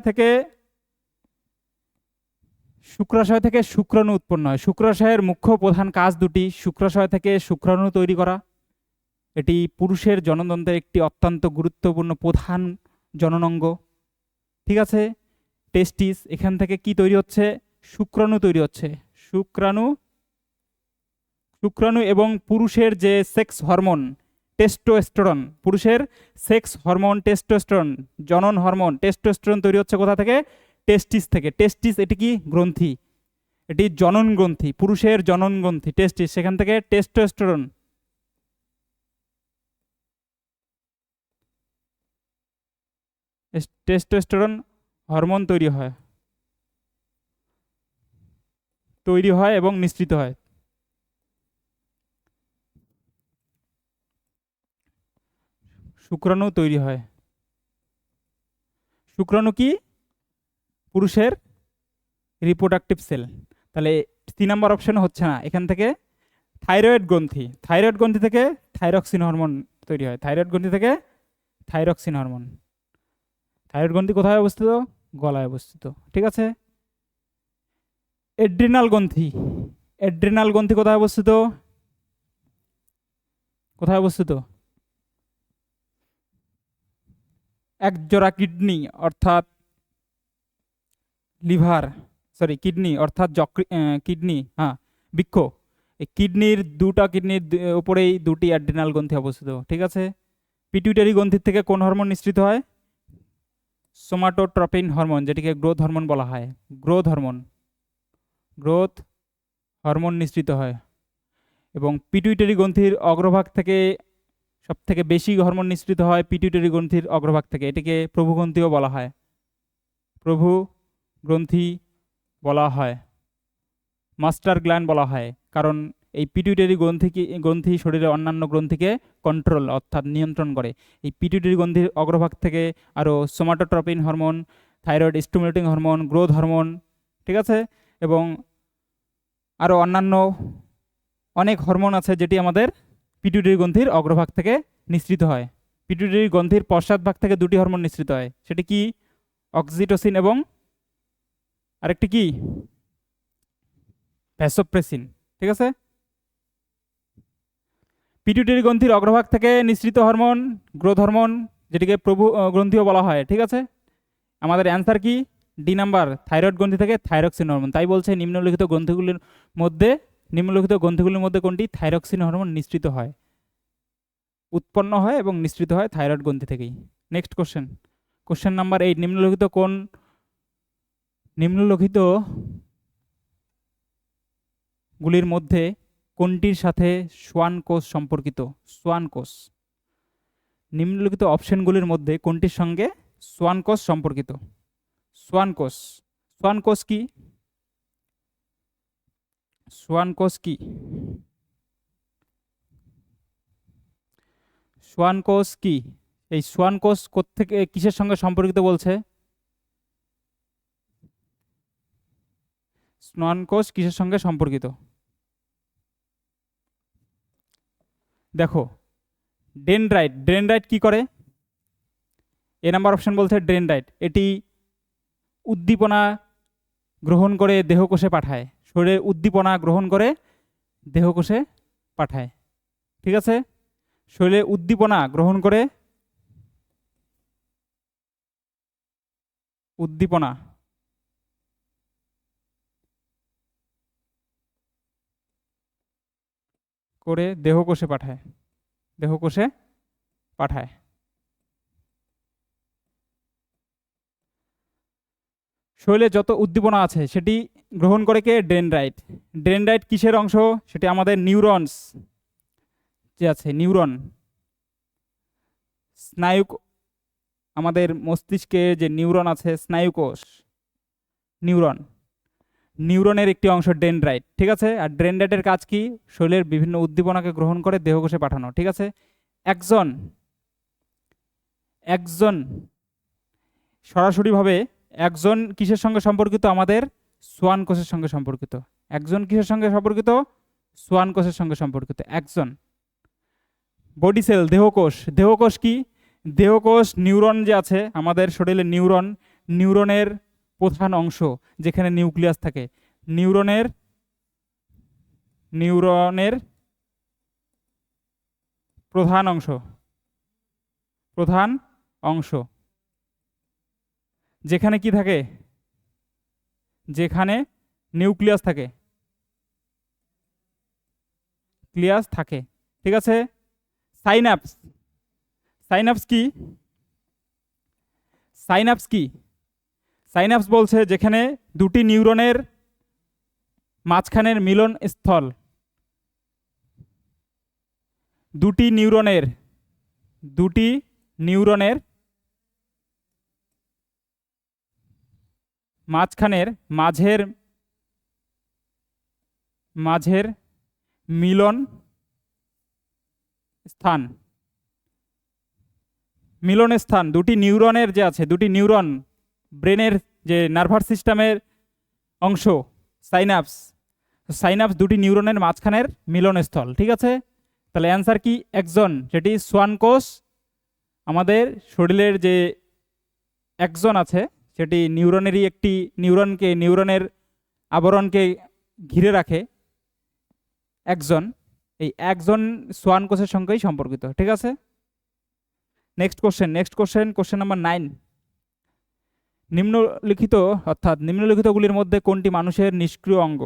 থেকে শুক্রাণু উৎপন্ন হয়। শুক্রাশয়ের মুখ্য প্রধান কাজ দুটি। শুক্রাশয় থেকে শুক্রাণু তৈরি করা, এটি পুরুষের জননতন্ত্রের একটি অত্যন্ত গুরুত্বপূর্ণ প্রধান জননাঙ্গ। ঠিক আছে, টেস্টিস, এখান থেকে কি তৈরি হচ্ছে? শুক্রাণু তৈরি হচ্ছে। শুক্রাণু এবং পুরুষের যে সেক্স হরমোন টেস্টোস্টেরন, পুরুষের সেক্স হরমোন টেস্টোস্টেরন, জনন হরমোন টেস্টোস্টেরন তৈরি হচ্ছে কোথা থেকে? টেস্টিস থেকে। টেস্টিস এটি কি গ্রন্থি, এটি জনন গ্রন্থি, পুরুষের জনন গ্রন্থি টেস্টিস, সেখান থেকে টেস্টোস্টেরন হরমোন তৈরি হয় এবং নিঃসৃত হয়। শুক্রাণু তৈরি হয়। শুক্রাণু কি? পুরুষের রিপ্রোডাক্টিভ সেল। তাহলে 3 নম্বর অপশন হচ্ছে না। এখান থেকে থাইরয়েড গ্রন্থি, থাইরয়েড গ্রন্থি থেকে থাইরক্সিন হরমোন তৈরি হয়, থাইরয়েড গ্রন্থি থেকে থাইরক্সিন হরমোন। থাইরয়েড গ্রন্থি কোথায় অবস্থিত? গলায় অবস্থিত, ঠিক আছে। এড্রিনাল গ্রন্থি, এড্রিনাল গ্রন্থি কোথায় অবস্থিত? কোথায় অবস্থিত? একজোড়া কিডনি অর্থাৎ লিভার, সরি কিডনি অর্থাৎ কিডনি, হ্যাঁ বৃক্ষ, এই কিডনির দুটা কিডনির উপরেই দুটি অ্যাড্রিনাল গ্রন্থি অবস্থিত, ঠিক আছে। পিটুইটারি গ্রন্থির থেকে কোন হরমোন নিঃসৃত হয়? সোমাটোট্রপিন হরমোন, যেটিকে গ্রোথ হরমোন বলা হয়। গ্রোথ হরমোন, গ্রোথ হরমোন নিঃসৃত হয়। এবং পিটুইটারি গ্রন্থির অগ্রভাগ থেকে সব থেকে বেশি হরমোন নিঃসৃত হয় পিটুইটারি গ্রন্থির অগ্রভাগ থেকে। এটিকে প্রভু গ্রন্থিও বলা হয়, প্রভু গ্রন্থি বলা হয়, মাস্টার গ্ল্যান্ড বলা হয়, কারণ এই পিটুইটারি গ্রন্থি শরীরের অন্যান্য গ্রন্থিকে কন্ট্রোল অর্থাৎ নিয়ন্ত্রণ করে। এই পিটুইটারি গ্রন্থির অগ্রভাগ থেকে আরও somatotropin hormone, thyroid stimulating hormone, growth hormone, ঠিক আছে, এবং আরও অন্যান্য অনেক হরমোন আছে যেটি আমাদের পিটুইটারি গ্রন্থির অগ্রভাগ থেকে নিঃসৃত হয়। পিটুইটারি গ্রন্থির পশ্চাৎভাগ থেকে দুটি হরমোন নিঃসৃত হয়, সেটি কি? অক্সিটোসিন এবং আরেকটি কি? ভ্যাসোপ্রেসিন, ঠিক আছে। পিটুইটারি গ্রন্থির অগ্রভাগ থেকে নিঃসৃত হরমোন গ্রোথ হরমোন, যেটিকে প্রভু গ্রন্থিও বলা হয়, ঠিক আছে। আমাদের অ্যান্সার কি? ডি নাম্বার, থাইরয়েড গ্রন্থি থেকে থাইরক্সিন হরমোন। তাই বলছে নিম্নলিখিত গ্রন্থিগুলির মধ্যে কোনটি থাইরক্সিন হরমোন নিঃসৃত হয়, উৎপন্ন হয় এবং নিঃসৃত হয় থাইরয়েড গ্রন্থি থেকেই। নেক্সট কোশ্চেন, কোশ্চেন নাম্বার 8, নিম্নলিখিত গুলির মধ্যে কোনটির সাথে সোয়ান কোষ সম্পর্কিত? সোয়ান কোষ, নিম্নলিখিত অপশনগুলির মধ্যে কোনটির সঙ্গে সোয়ান কোষ সম্পর্কিত? সোয়ান কোষ, সোয়ান কোষ কি? সোয়ান কোষ কি? সোয়ান কোষ কি? এই সোয়ান কোষ কোত্থেকে কিসের সঙ্গে সম্পর্কিত বলছে? সোয়ান কোষ কিসের সঙ্গে সম্পর্কিত? দেখো, ডেনড্রাইট, ডেনড্রাইট কি করে? এ নাম্বার অপশন বলছে ডেনড্রাইট এটি উদ্দীপনা গ্রহণ করে দেহকোষে পাঠায়, শরীরের উদ্দীপনা গ্রহণ করে দেহকোষে পাঠায়, ঠিক আছে। শরীরে উদ্দীপনা গ্রহণ করে, উদ্দীপনা করে দেহকোষে পাঠায়, দেহকোষে পাঠায়। শরীরে যত উদ্দীপনা আছে সেটি গ্রহণ করে কে? ডেনড্রাইট। ডেনড্রাইট কিসের অংশ? সেটি আমাদের নিউরনস যে আছে, নিউরন, স্নায়ু, আমাদের মস্তিষ্কে যে নিউরন আছে, স্নায়ুকোষ, নিউরন, নিউরনের একটি অংশ ডেনড্রাইট, ঠিক আছে। আর ডেনড্রাইটের কাজ কি? শরীরের বিভিন্ন উদ্দীপনাকে গ্রহণ করে দেহকোষে পাঠানো, ঠিক আছে। একজন একজন সরাসরিভাবে একজন কিসের সঙ্গে সম্পর্কিত? আমাদের সোয়ান কোষের সঙ্গে সম্পর্কিত। একজন কিসের সঙ্গে সম্পর্কিত? সোয়ান কোষের সঙ্গে সম্পর্কিত একজন। বডি সেল, দেহকোষ, দেহকোষ কি? দেহকোষ নিউরন যে আছে আমাদের শরীরে, নিউরন, নিউরনের প্রধান অংশ যেখানে নিউক্লিয়াস থাকে, নিউরনের নিউরনের প্রধান অংশ, প্রধান অংশ যেখানে কি থাকে? যেখানে নিউক্লিয়াস থাকে, ক্লিয়াস থাকে, ঠিক আছে। সাইনাপস, সাইনাপস কি? সাইনাপস কি? সাইনাপস বলছে যেখানে দুটি নিউরনের মাঝখানের মিলন স্থল, দুটি নিউরনের মাঝের মিলন স্থান, মিলনস্থান দুটি নিউরনের যে আছে, দুটি নিউরন ব্রেনের যে নার্ভাস সিস্টেমের অংশ সাইনাপস, সাইনাপস দুটি নিউরনের মাঝখানের মিলনস্থল। ঠিক আছে, তাহলে অ্যান্সার কি একজন, যেটি সোয়ান কোষ আমাদের শরীরের যে একজন আছে সেটি নিউরনেরই একটি নিউরনকে, নিউরনের আবরণকে ঘিরে রাখে একজন, এই একজন সোয়ান কোষের সঙ্গেই সম্পর্কিত। ঠিক আছে, নেক্সট কোশ্চেন, কোশ্চেন নাম্বার 9। নিম্নলিখিত অর্থাৎ নিম্নলিখিতগুলির মধ্যে কোনটি মানুষের নিষ্ক্রিয় অঙ্গ?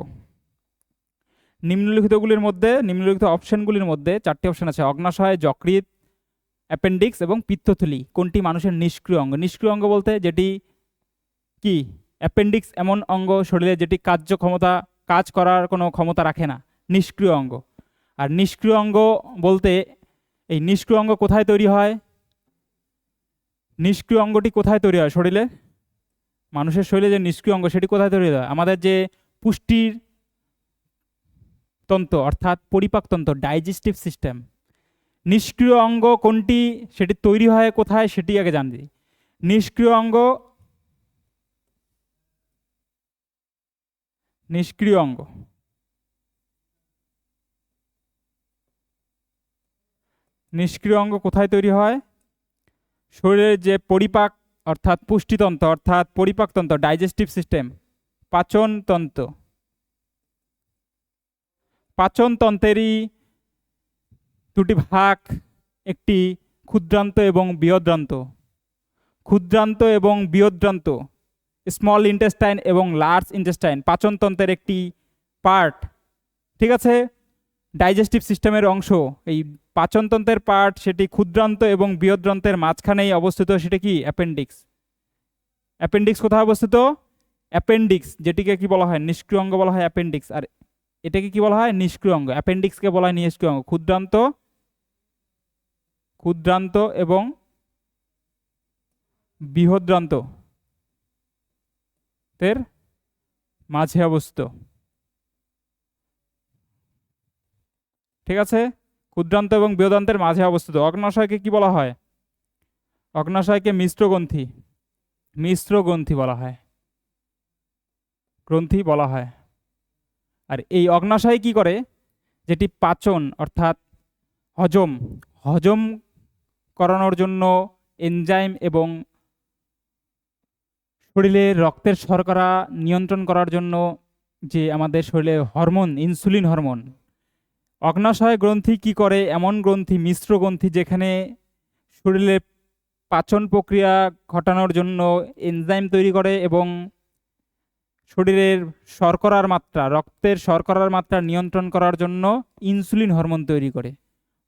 নিম্নলিখিত অপশনগুলির মধ্যে 4টি অপশন আছে, অগ্নাশয়, যকৃৎ, অ্যাপেন্ডিক্স এবং পিত্তথলি। কোনটি মানুষের নিষ্ক্রিয় অঙ্গ? নিষ্ক্রিয় অঙ্গ বলতে যেটি কি, অ্যাপেন্ডিক্স এমন অঙ্গ শরীরে যেটি কাজ করার কোনো ক্ষমতা রাখে না, নিষ্ক্রিয় অঙ্গ। আর নিষ্ক্রিয় অঙ্গ বলতে এই নিষ্ক্রিয় অঙ্গ কোথায় তৈরি হয়? নিষ্ক্রিয় অঙ্গটি কোথায় তৈরি হয় শরীরে? মানুষের শরীরে যে নিষ্ক্রিয় অঙ্গ সেটি কোথায় তৈরি হয়? আমাদের যে পুষ্টির তন্ত্র অর্থাৎ পরিপাকতন্ত্র, ডাইজেস্টিভ সিস্টেম। নিষ্ক্রিয় অঙ্গ কোনটি, সেটি তৈরি হয় কোথায়, সেটি আগে জানবি। নিষ্ক্রিয় অঙ্গ নিষ্ক্রিয় অঙ্গ কোথায় তৈরি হয়? শরীরের যে পরিপাক অর্থাৎ পুষ্টিতন্ত্র অর্থাৎ পরিপাকতন্ত্র, ডাইজেস্টিভ সিস্টেম, পাচনতন্ত্রেরই দুটি ভাগ, একটি ক্ষুদ্রান্ত এবং বৃহদ্রান্ত, স্মল ইন্টেস্টাইন এবং লার্জ ইন্টেস্টাইন পাচনতন্ত্রের একটি পার্ট। ঠিক আছে, ডাইজেস্টিভ সিস্টেমের অংশ। এই পাচনতন্ত্রের পার্ট সেটি ক্ষুদ্রান্ত এবং বৃহদ্রান্তের মাঝখানেই অবস্থিত, সেটা কি অ্যাপেন্ডিক্স। অ্যাপেন্ডিক্স কোথায় অবস্থিত? অ্যাপেন্ডিক্স যেটিকে কি বলা হয়, নিষ্ক্রিয় অঙ্গ বলা হয় অ্যাপেন্ডিক্স। আর এটাকে কি বলা হয়? নিষ্ক্রিয় অঙ্গ। অ্যাপেন্ডিক্সকে বলা হয় নিষ্ক্রিয় অঙ্গ। ক্ষুদ্রান্ত এবং বৃহদ্রান্ত এর মাঝে অবস্থিত। ঠিক আছে, ক্ষুদ্রান্ত এবং বৃহদান্তের মাঝে অবস্থিত। অগ্নাশয়কে কি বলা হয়? অগ্নাশয়কে মিশ্র গ্রন্থি বলা হয়। আর এই অগ্নাশয় কি করে? যেটি পাচন অর্থাৎ হজম করানোর জন্য এনজাইম এবং শরীরের রক্তের শর্করা নিয়ন্ত্রণ করার জন্য যে আমাদের শরীরে হরমোন, ইনসুলিন হরমোন, অগ্নাশয় গ্রন্থি কি করে? এমন গ্রন্থি, মিশ্র গ্রন্থি, যেখানে শরীরে পাচন প্রক্রিয়া ঘটানোর জন্য এনজাইম তৈরি করে এবং শরীরের শর্করার মাত্রা, রক্তের শর্করার মাত্রা নিয়ন্ত্রণ করার জন্য ইনসুলিন হরমোন তৈরি করে।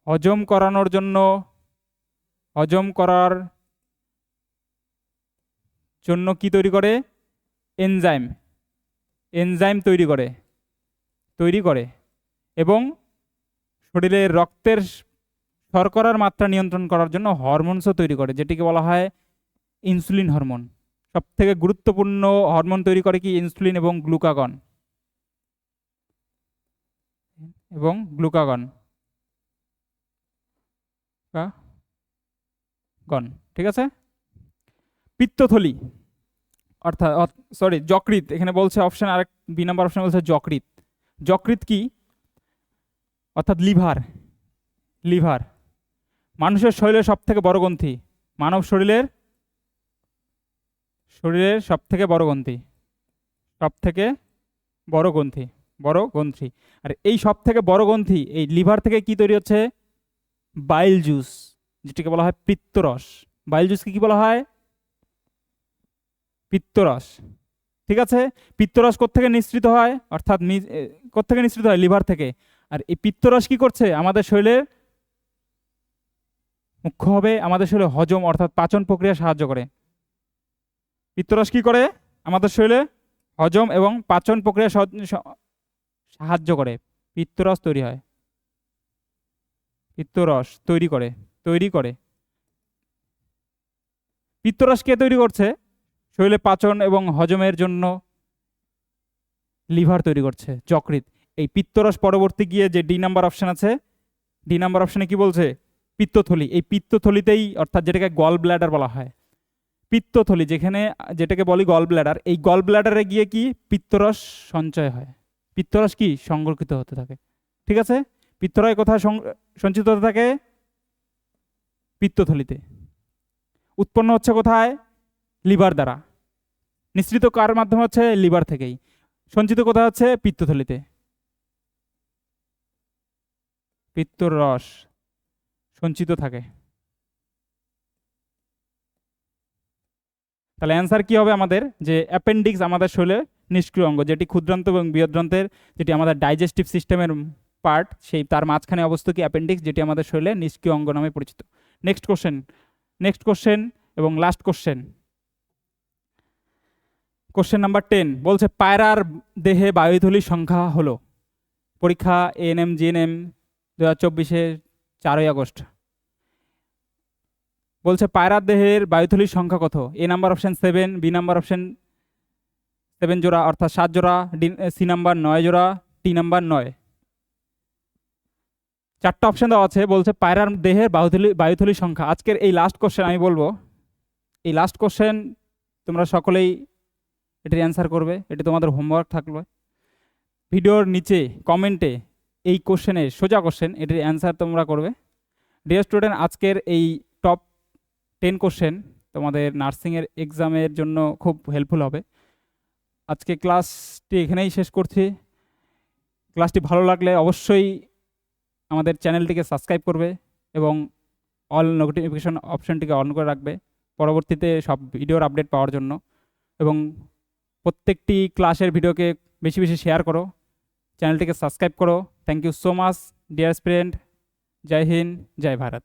হজম করার জন্য কি তৈরি করে? এনজাইম তৈরি করে এবং শরীরের রক্তের শর্করার মাত্রা নিয়ন্ত্রণ করার জন্য হরমোনসও তৈরি করে, যেটিকে বলা হয় ইনসুলিন হরমোন। সব থেকে গুরুত্বপূর্ণ হরমোন তৈরি করে কি? ইনসুলিন এবং গ্লুকাগন। ঠিক আছে, পিত্তথলি অর্থাৎ যকৃৎ। এখানে বলছে অপশন আরেক বি নাম্বার অপশন বলছে যকৃৎ কি? অর্থাৎ লিভার মানুষের শরীরের সব থেকে বড় গ্রন্থি, মানব শরীরের সব থেকে বড় গ্রন্থি। আর এই সব থেকে বড় গ্রন্থি, এই লিভার থেকে কি তৈরি হচ্ছে? বাইল জুস, যেটাকে বলা হয় পিত্তরস। বাইল জুসকে কি বলা হয়? পিত্তরস। ঠিক আছে, পিত্তরস কোত্থেকে নিঃসৃত হয়? অর্থাৎ কোত্থেকে নিঃসৃত হয়? লিভার থেকে। আর এই পিত্তরস কি করছে? আমাদের শরীরে মুখ্যভাবে আমাদের শরীরে হজম অর্থাৎ পাচন প্রক্রিয়া সাহায্য করে। পিত্তরস কি করে? আমাদের শরীরে হজম এবং পাচন প্রক্রিয়া সাহায্য করে। পিত্তরস তৈরি করে। পিত্তরস কে তৈরি করছে? শরীরে পাচন এবং হজমের জন্য লিভার তৈরি করছে, যকৃৎ। এই পিত্তরস পরবর্তী গিয়ে যে ডি নাম্বার অপশন আছে, ডি নাম্বার অপশনে কি বলছে? পিত্তথলি, এই পিত্তথলিতেই অর্থাৎ যেটাকে গল ব্ল্যাডার বলা হয়, পিত্তথলি যেটাকে বলি গল ব্ল্যাডার, এই গল ব্ল্যাডারে গিয়ে কি পিত্তরস সঞ্চয় হয়, পিত্তরস কি সংরক্ষিত হতে থাকে। ঠিক আছে, পিত্তরস কোথায় সঞ্চিত হতে থাকে? পিত্তথলিতে। উৎপন্ন হচ্ছে কোথায়? লিভার দ্বারা। নিঃসৃত কার মাধ্যমে হচ্ছে? লিভার থেকেই। সঞ্চিত কোথায় হচ্ছে? পিত্তথলিতে। পিত্তর রস সঞ্চিত থাকে। তাহলে অ্যান্সার কি হবে আমাদের? যে অ্যাপেন্ডিক্স আমাদের শরীরে নিষ্ক্রিয় অঙ্গ, যেটি ক্ষুদ্রান্ত এবং বৃহদ্রন্থের, যেটি আমাদের ডাইজেস্টিভ সিস্টেমের পার্ট, সেই তার মাঝখানে অবস্থিত কি অ্যাপেন্ডিক্স, যেটি আমাদের শরীরে নিষ্ক্রিয় অঙ্গ নামে পরিচিত। নেক্সট কোশ্চেন এবং লাস্ট কোশ্চেন নাম্বার 10 বলছে পায়রার দেহে বায়ুথলির সংখ্যা হলো। পরীক্ষা এএনএম জিএনএম 2024 4ই আগস্ট। বলছে পায়রার দেহের বায়ুথলির সংখ্যা কত? A number option 7, B number option 7 জোড়া অর্থাৎ 7 জোড়া, সি নাম্বার 9 জোড়া, টি নাম্বার 9। চারটা অপশন দেওয়া আছে। বলছে পায়রার দেহের বায়ুথলির সংখ্যা। আজকের এই লাস্ট কোশ্চেন আমি বলবো, এই লাস্ট কোশ্চেন তোমরা সকলেই এটির অ্যান্সার করবে, এটি তোমাদের হোমওয়ার্ক থাকবে। ভিডিওর নিচে কমেন্টে এই কোশ্চেনের সোজা কোশ্চেন, এটির অ্যান্সার তোমরা করবে। ডিয়ার স্টুডেন্ট, আজকের এই টপ 10 কোশ্চেন তোমাদের নার্সিংয়ের এক্সামের জন্য খুব হেল্পফুল হবে। আজকে ক্লাসটি এখানেই শেষ করছি। ক্লাসটি ভালো লাগলে অবশ্যই আমাদের চ্যানেলটিকে সাবস্ক্রাইব করবে এবং অল নোটিফিকেশন অপশনটিকে অন করে রাখবে পরবর্তীতে সব ভিডিওর আপডেট পাওয়ার জন্য। এবং প্রত্যেকটি ক্লাসের ভিডিওকে বেশি বেশি শেয়ার করো, চ্যানেলটিকে সাবস্ক্রাইব করো। Thank you so much dear student. জয় হিন্দ, জয় ভারত।